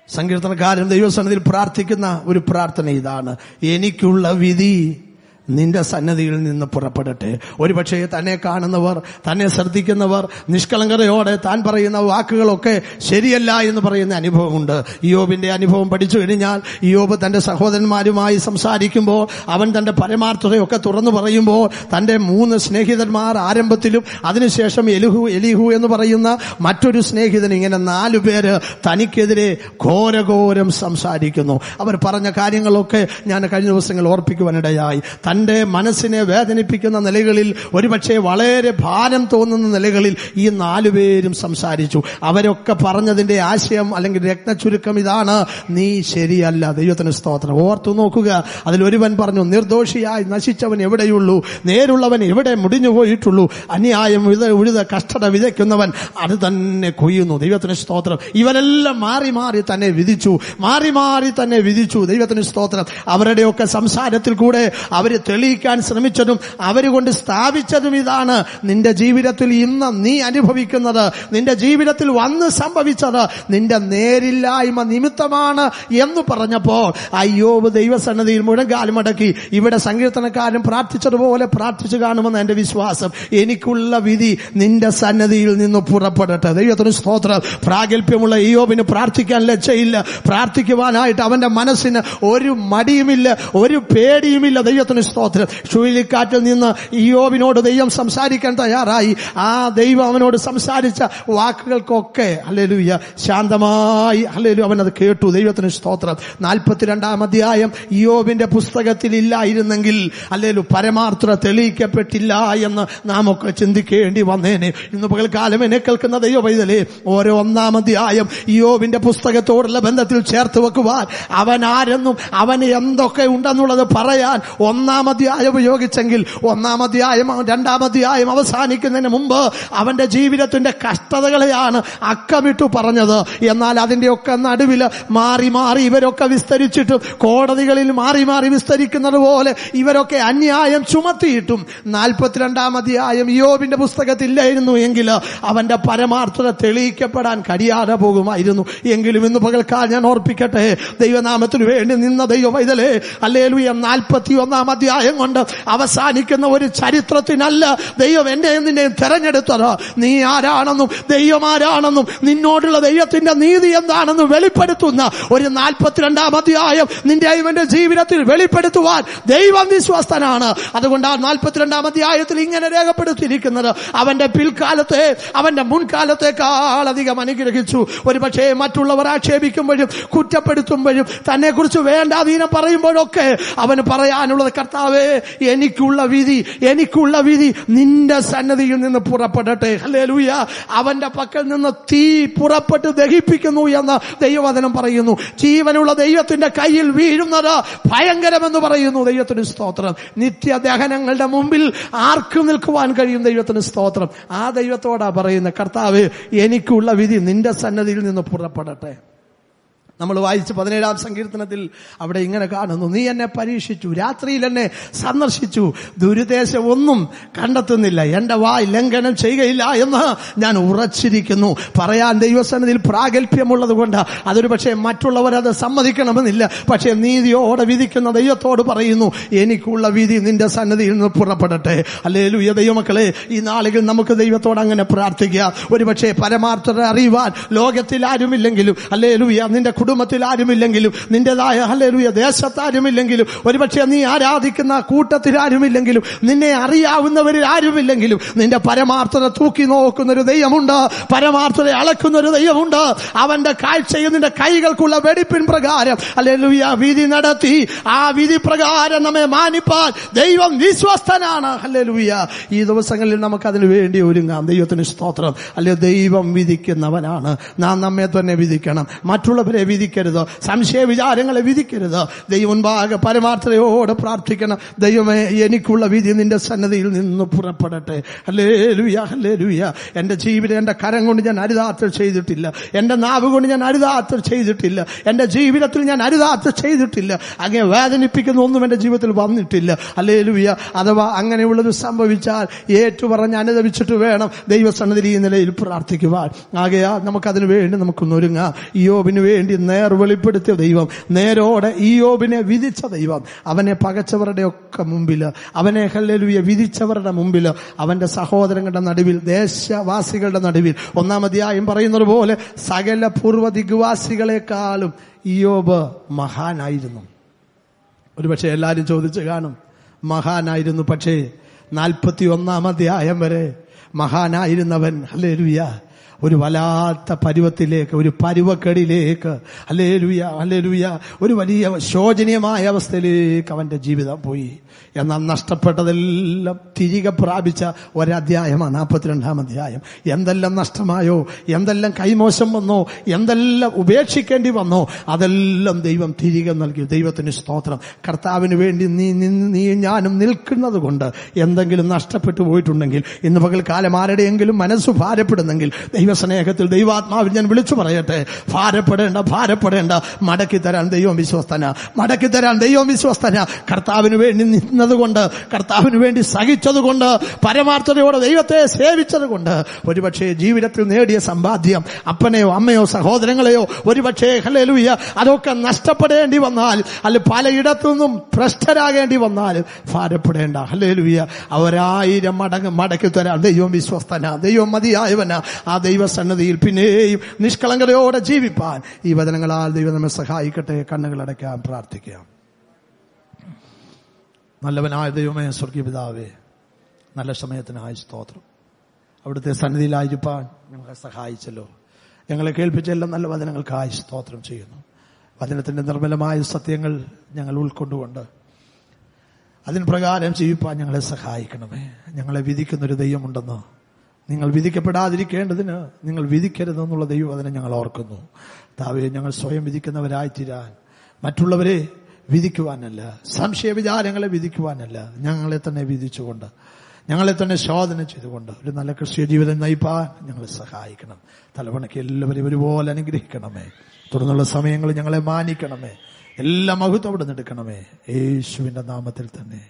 സങ്കീർത്തനക്കാരൻ ദൈവസന്നിധിയിൽ പ്രാർത്ഥിക്കുന്ന ഒരു പ്രാർത്ഥന ഇതാണ്, എനിക്കുള്ള വിധി നിന്റെ സന്നദ്ധിയിൽ നിന്ന് പുറപ്പെടട്ടെ. ഒരുപക്ഷെ തന്നെ കാണുന്നവർ, തന്നെ ശ്രദ്ധിക്കുന്നവർ നിഷ്കളങ്കതയോടെ താൻ പറയുന്ന വാക്കുകളൊക്കെ ശരിയല്ല എന്ന് പറയുന്ന അനുഭവമുണ്ട്. ഇയ്യോബിന്റെ അനുഭവം പഠിച്ചു കഴിഞ്ഞാൽ ഇയ്യോബ് തന്റെ സഹോദരന്മാരുമായി സംസാരിക്കുമ്പോൾ അവൻ തന്റെ പരമാർത്ഥതയൊക്കെ തുറന്നു പറയുമ്പോൾ തന്റെ 3 സ്നേഹിതന്മാർ ആരംഭത്തിലും അതിനുശേഷം എലിഹു എന്ന് പറയുന്ന മറ്റൊരു സ്നേഹിതൻ, ഇങ്ങനെ 4 പേര് തനിക്കെതിരെ ഘോരഘോരം സംസാരിക്കുന്നു. അവർ പറഞ്ഞ കാര്യങ്ങളൊക്കെ ഞാൻ കഴിഞ്ഞ ദിവസങ്ങൾ ഓർപ്പിക്കുവാനിടയായി. തന്റെ മനസ്സിനെ വേദനിപ്പിക്കുന്ന നിലകളിൽ, ഒരുപക്ഷെ വളരെ ഭാരം തോന്നുന്ന നിലകളിൽ ഈ 4 പേരും സംസാരിച്ചു. അവരൊക്കെ പറഞ്ഞതിന്റെ ആശയം അല്ലെങ്കിൽ രത്നചുരുക്കം ഇതാണ്, നീ ശരിയല്ല. ദൈവത്തിന് സ്തോത്രം. ഓർത്തു നോക്കുക, അതിലൊരുവൻ പറഞ്ഞു, നിർദോഷിയായി നശിച്ചവൻ എവിടെയുള്ളൂ, നേരുള്ളവൻ എവിടെ മുടിഞ്ഞുപോയിട്ടുള്ളൂ, അന്യായം ഉഴുത കഷ്ടത വിതയ്ക്കുന്നവൻ അത് തന്നെ കൊയ്യുന്നു. ദൈവത്തിന് സ്തോത്രം. ഇവരെല്ലാം മാറി മാറി തന്നെ വിധിച്ചു. ദൈവത്തിന് സ്തോത്രം. അവരുടെയൊക്കെ സംസാരത്തിൽ കൂടെ അവര് തെളിയിക്കാൻ ശ്രമിച്ചതും അവരുകൊണ്ട് സ്ഥാപിച്ചതും ഇതാണ്, നിന്റെ ജീവിതത്തിൽ ഇന്ന് നീ അനുഭവിക്കുന്നത്, നിന്റെ ജീവിതത്തിൽ വന്ന് സംഭവിച്ചത് നിന്റെ നേരില്ലായ്മ നിമിത്തമാണ് എന്ന് പറഞ്ഞപ്പോൾ അയ്യോബ് ദൈവസന്നിധിയിൽ മുഴങ്കാൽ മടക്കി. ഇവിടെ സങ്കീർത്തനക്കാരൻ പ്രാർത്ഥിച്ചതുപോലെ പ്രാർത്ഥിച്ചു കാണുമെന്ന് എന്റെ വിശ്വാസം. എനിക്കുള്ള വിധി നിന്റെ സന്നിധിയിൽ നിന്ന് പുറപ്പെടട്ടെ. ദൈവത്തിന് സ്തോത്രം. പ്രാഗൽഭ്യമുള്ള ഇയ്യോബിന് പ്രാർത്ഥിക്കാൻ ലജ്ജയില്ല. പ്രാർത്ഥിക്കുവാനായിട്ട് അവന്റെ മനസ്സിന് ഒരു മടിയുമില്ല, ഒരു പേടിയുമില്ല. ദൈവത്തിന് സ്തോത്രം. ചുഴലിക്കാറ്റിൽ നിന്ന് ഇയ്യോബിനോട് ദൈവം സംസാരിക്കാൻ തയ്യാറായി. ആ ദൈവം അവനോട് സംസാരിച്ച വാക്കുകൾക്കൊക്കെ ഹല്ലേലൂയ ശാന്തമായി ഹല്ലേലൂയ അവൻ അത് കേട്ടു. ദൈവത്തിന് സ്തോത്രം. 42-ാം അധ്യായം ഇയ്യോബിന്റെ പുസ്തകത്തിൽ ഇല്ലായിരുന്നെങ്കിൽ ഹല്ലേലൂയ പരമാർത്ഥത തെളിയിക്കപ്പെട്ടില്ല എന്ന് നാം ഒക്കെ ചിന്തിക്കേണ്ടി വന്നേനെ. ഇന്ന് പകൽക്കാലം എന്നെ കേൾക്കുന്ന ദൈവപൈതലേ, ഓരോ 1-ാം അധ്യായം ഇയ്യോബിന്റെ പുസ്തകത്തോടുള്ള ബന്ധത്തിൽ ചേർത്ത് വെക്കുവാൻ, അവൻ ആരെന്നും അവന് എന്തൊക്കെ ഉണ്ടെന്നുള്ളത് പറയാൻ 1-ാം 1-ാം അധ്യായം ഉപയോഗിച്ചെങ്കിൽ 1-ാം അധ്യായം 2-ാം അധ്യായം അവസാനിക്കുന്നതിന് മുമ്പ് അവന്റെ ജീവിതത്തിന്റെ കഷ്ടതകളെയാണ് അക്കമിട്ടു പറഞ്ഞത്. എന്നാൽ അതിന്റെയൊക്കെ നടുവിൽ മാറി മാറി ഇവരൊക്കെ വിസ്തരിച്ചിട്ടും, കോടതികളിൽ മാറി മാറി വിസ്തരിക്കുന്നത് പോലെ ഇവരൊക്കെ അന്യായം ചുമത്തിയിട്ടും 42-ാം അധ്യായം ഇയ്യോബിന്റെ പുസ്തകത്തില്ലായിരുന്നു എങ്കിൽ അവന്റെ പരമാർത്ഥത തെളിയിക്കപ്പെടാൻ കഴിയാതെ പോകുമായിരുന്നു. എങ്കിലും ഇന്ന് പകൽക്കാൽ ഞാൻ ഓർപ്പിക്കട്ടെ, ദൈവനാമത്തിന് വേണ്ടി നിന്ന ദൈവവൈതലേ, ഹല്ലേലൂയ, 41-ാം അധ്യായം കൊണ്ട് അവസാനിക്കുന്ന ഒരു ചരിത്രത്തിനല്ല ദൈവം എന്റെയും നിന്റെയും തെരഞ്ഞെടുത്തത്. നീ ആരാണെന്നും ദൈവം ആരാണെന്നും നിന്നോടുള്ള ദൈവത്തിന്റെ നീതി എന്താണെന്നും വെളിപ്പെടുത്തുന്ന ഒരു 42-ാം അധ്യായം നിന്റെയും എന്റെ ജീവിതത്തിൽ വെളിപ്പെടുത്തുവാൻ ദൈവം വിശ്വസ്തനാണ്. അതുകൊണ്ട് ആ 42-ാം അധ്യായത്തിൽ ഇങ്ങനെ രേഖപ്പെടുത്തിയിരിക്കുന്നത്, അവന്റെ പിൽക്കാലത്തെ അവന്റെ മുൻകാലത്തെക്കാൾ അധികം അനുഗ്രഹിച്ചു. ഒരുപക്ഷെ മറ്റുള്ളവർ ആക്ഷേപിക്കുമ്പോഴും കുറ്റപ്പെടുത്തുമ്പോഴും തന്നെ കുറിച്ച് വേണ്ടാതീനം പറയുമ്പോഴൊക്കെ അവന് പറയാനുള്ളത്, കർത്താവേ, എനിക്കുള്ള വിധി നിന്റെ സന്നിധിയിൽ നിന്ന് പുറപ്പെടട്ടെ. ഹല്ലേലൂയ. അവന്റെ പക്കൽ നിന്ന് തീ പുറപ്പെട്ട് ദഹിപ്പിക്കുന്നു എന്ന് ദൈവവചനം പറയുന്നു. ജീവനുള്ള ദൈവത്തിന്റെ കയ്യിൽ വീഴുന്നത് ഭയങ്കരമെന്ന് പറയുന്നു. ദൈവത്തിന് സ്തോത്രം. നിത്യദഹനങ്ങളുടെ മുമ്പിൽ ആർക്കും നിൽക്കുവാൻ കഴിയും. ദൈവത്തിന് സ്തോത്രം. ആ ദൈവത്തോടാ പറയുന്നത്, കർത്താവേ, എനിക്കുള്ള വിധി നിന്റെ സന്നിധിയിൽ നിന്ന് പുറപ്പെടട്ടെ. നമ്മൾ വായിച്ച് 17-ാം സങ്കീർത്തനത്തിൽ അവിടെ ഇങ്ങനെ കാണുന്നു, നീ എന്നെ പരീക്ഷിച്ചു, രാത്രിയിൽ എന്നെ സന്ദർശിച്ചു, ദുരുദ്ദേശം ഒന്നും കണ്ടെത്തുന്നില്ല, എന്റെ വായ് ലംഘനം ചെയ്യുകയില്ല എന്ന് ഞാൻ ഉറച്ചിരിക്കുന്നു. പറയാൻ ദൈവസന്നിധിയിൽ പ്രാഗൽഭ്യമുള്ളത് കൊണ്ട് അതൊരു പക്ഷേ മറ്റുള്ളവരത് സമ്മതിക്കണമെന്നില്ല. പക്ഷേ നീതിയോടെ വിധിക്കുന്ന ദൈവത്തോട് പറയുന്നു, എനിക്കുള്ള വിധി നിന്റെ സന്നിധിയിൽ നിന്ന് പുറപ്പെടട്ടെ. ഹല്ലേലൂയ. ദൈവമക്കളെ, ഈ നാളുകൾ നമുക്ക് ദൈവത്തോട് അങ്ങനെ പ്രാർത്ഥിക്കാം. ഒരുപക്ഷെ പരമാർത്ഥത അറിയുവാൻ ലോകത്തിൽ ആരുമില്ലെങ്കിലും, ഹല്ലേലൂയ, നിന്റെ കുടുംബത്തിൽ ആരുമില്ലെങ്കിലും, നിന്റേതായ ഹല്ലേലൂയ ദേശത്ത് ആരുമില്ലെങ്കിലും, ഒരുപക്ഷെ നീ ആരാധിക്കുന്ന കൂട്ടത്തിൽ ആരുമില്ലെങ്കിലും, നിന്നെ അറിയാവുന്നവരിൽ ആരുമില്ലെങ്കിലും, നിന്റെ പരമാർത്ഥത തൂക്കി നോക്കുന്നൊരു ദൈവമുണ്ട്, പരമാർത്ഥത അളക്കുന്നൊരു ദൈവമുണ്ട്. അവന്റെ കാഴ്ചയിൽ നിന്റെ കൈകൾക്കുള്ള വെടിപ്പിൻ പ്രകാരം ഹല്ലേലൂയ വിധി നടത്തി ആ വിധി പ്രകാരം നമ്മെ മാനിപ്പാൻ ദൈവം വിശ്വസ്തനാണ്. ഹല്ലേലൂയ. ഈ ദിവസങ്ങളിൽ നമുക്ക് അതിനു വേണ്ടി ഒരുങ്ങാം. ദൈവത്തിന് സ്തോത്രം. അല്ലെ, ദൈവം വിധിക്കുന്നവനാണ്. നാം നമ്മെ തന്നെ വിധിക്കണം, മറ്റുള്ളവരെ വിധിക്കരുത്, സംശയ വിചാരങ്ങളെ വിധിക്കരുത്. ദൈവം മുൻപാകെ പരമാർത്ഥതയോടെ പ്രാർത്ഥിക്കണം. ദൈവമേ, എനിക്കുള്ള വിധി നിന്റെ സന്നിധിയിൽ നിന്ന് പുറപ്പെടട്ടെ. Hallelujah, hallelujah. എന്റെ ജീവിതം എന്റെ കരം കൊണ്ട് ഞാൻ അരുതാത്തൽ ചെയ്തിട്ടില്ല, എന്റെ നാവ് കൊണ്ട് ഞാൻ അരുതാത്തൽ ചെയ്തിട്ടില്ല, എന്റെ ജീവിതത്തിൽ ഞാൻ അരുതാത്തൽ ചെയ്തിട്ടില്ല, അങ്ങനെ വേദനിപ്പിക്കുന്ന ഒന്നും എന്റെ ജീവിതത്തിൽ വന്നിട്ടില്ല. ഹല്ലേലൂയ. അഥവാ അങ്ങനെയുള്ളത് സംഭവിച്ചാൽ ഏറ്റുപറഞ്ഞ് അനുദപിച്ചിട്ട് വേണം ദൈവസന്നിധിയിൽ ഈ നിലയിൽ പ്രാർത്ഥിക്കുവാൻ. ആകയാൽ നമുക്കതിനു വേണ്ടി നമുക്കൊന്ന് ഒരുങ്ങാം. ഇയ്യോബിന് വേണ്ടി നേർ വെളിപ്പെടുത്തിയ ദൈവം, നേരോടെ ഇയ്യോബിനെ വിധിച്ച ദൈവം, അവനെ പകച്ചവരുടെ ഒക്കെ മുമ്പിൽ, അവനെ ഹല്ലേലൂയ വിധിച്ചവരുടെ മുമ്പിൽ, അവന്റെ സഹോദരങ്ങളുടെ നടുവിൽ, ദേശവാസികളുടെ നടുവിൽ, 1-ാം അധ്യായം പറയുന്നത് പോലെ സകല പൂർവ്വ ദിഗ്വാസികളെക്കാളും ഇയ്യോബ് മഹാനായിരുന്നു. ഒരുപക്ഷെ എല്ലാവരും ചോദിച്ചു കാണും, മഹാനായിരുന്നു. പക്ഷേ 41-ാം അധ്യായം വരെ മഹാനായിരുന്നവൻ ഹല്ലേലൂയ ഒരു വല്ലാത്ത പരുവത്തിലേക്ക്, ഒരു പരുവക്കെടിലേക്ക്, ഹല്ലേലൂയ, ഹല്ലേലൂയ, ഒരു വലിയ ശോചനീയമായ അവസ്ഥയിലേക്ക് അവന്റെ ജീവിതം പോയി. എന്നാൽ നഷ്ടപ്പെട്ടതെല്ലാം തിരികെ പ്രാപിച്ച ഒരധ്യായമാണ് 42-ാം അധ്യായം. എന്തെല്ലാം നഷ്ടമായോ, എന്തെല്ലാം കൈമോശം വന്നോ, എന്തെല്ലാം ഉപേക്ഷിക്കേണ്ടി വന്നോ, അതെല്ലാം ദൈവം തിരികെ നൽകി. ദൈവത്തിന് സ്തോത്രം. കർത്താവിന് വേണ്ടി നീ ഞാനും നിൽക്കുന്നത് കൊണ്ട് എന്തെങ്കിലും നഷ്ടപ്പെട്ടു പോയിട്ടുണ്ടെങ്കിൽ, ഇന്ന് പകൽക്കാലം ആരുടെയെങ്കിലും മനസ്സ് ഭാരപ്പെടുന്നെങ്കിൽ, ദൈവസ്നേഹത്തിൽ ദൈവാത്മാവിൽ ഞാൻ വിളിച്ചു പറയട്ടെ, ഭാരപ്പെടേണ്ട. മടക്കി തരാൻ ദൈവം വിശ്വസ്തന, മടക്കി തരാൻ ദൈവം വിശ്വസ്തന. കർത്താവിന് വേണ്ടി നിന്നതുകൊണ്ട്, കർത്താവിന് വേണ്ടി സഹിച്ചതുകൊണ്ട്, പരമാർത്ഥതയോടെ ദൈവത്തെ സേവിച്ചതുകൊണ്ട്, ഒരുപക്ഷെ ജീവിതത്തിൽ നേടിയ സമ്പാദ്യം, അപ്പനെയോ അമ്മയോ സഹോദരങ്ങളെയോ ഒരുപക്ഷെ ഹല്ലേലൂയ അതൊക്കെ നഷ്ടപ്പെടേണ്ടി വന്നാൽ, അല്ല പലയിടത്തുനിന്നും ഭ്രഷ്ടരാകേണ്ടി വന്നാൽ ഭാരപ്പെടേണ്ട. ഹല്ലേലൂയ. അവരായിരം മടങ്ങ് മടക്കി തരാൻ ദൈവം വിശ്വസ്തന, ദൈവം മതിയായവന. ആ ദൈവസന്നിധിയിൽ പിന്നെയും നിഷ്കളങ്കതയോടെ ജീവിപ്പാൻ ഈ വചനങ്ങളാൽ ദൈവം നമ്മെ സഹായിക്കട്ടെ. കണ്ണുകളടയ്ക്കാൻ പ്രാർത്ഥിക്കാം. നല്ലവനായ ദൈവമേ, സ്വർഗീയ പിതാവേ, നല്ല സമയത്തിനായി സ്തോത്രം. അവിടുത്തെ സന്നിധിയിലായിരിക്കാൻ ഞങ്ങളെ സഹായിച്ചല്ലോ. ഞങ്ങളെ കേൾപ്പിച്ച എല്ലാ നല്ല വചനങ്ങൾക്കായി സ്തോത്രം ചെയ്യുന്നു. വചനത്തിന്റെ നിർമ്മലമായ സത്യങ്ങൾ ഞങ്ങൾ ഉൾക്കൊണ്ടുകൊണ്ട് അതിന് പ്രകാരം ജീവിപ്പാൻ ഞങ്ങളെ സഹായിക്കണമേ. ഞങ്ങളെ വിധിക്കുന്നൊരു ദൈവമുണ്ടെന്ന്, നിങ്ങൾ വിധിക്കപ്പെടാതിരിക്കേണ്ടതിന് നിങ്ങൾ വിധിക്കരുതെന്നുള്ള ദൈവവചനം ഞങ്ങൾ ഓർക്കുന്നു. താവേ, ഞങ്ങൾ സ്വയം വിധിക്കുന്നവരായി തീരാൻ, മറ്റുള്ളവരെ വിധിക്കുവാനല്ല, സംശയ വിചാരങ്ങളെ വിധിക്കുവാനല്ല, ഞങ്ങളെ തന്നെ വിധിച്ചുകൊണ്ട്, ഞങ്ങളെ തന്നെ ശോധന ചെയ്തുകൊണ്ട് ഒരു നല്ല ക്രിസ്തീയ ജീവിതം നയിപ്പാൻ ഞങ്ങളെ സഹായിക്കണം. തലമുറയ്ക്ക് എല്ലാവരും ഒരുപോലെ അനുഗ്രഹിക്കണമേ. തുടർന്നുള്ള സമയങ്ങൾ ഞങ്ങളെ മാനിക്കണമേ. എല്ലാ മഹത്വം അവിടെ നിന്ന് എടുക്കണമേ. യേശുവിന്റെ നാമത്തിൽ തന്നെ.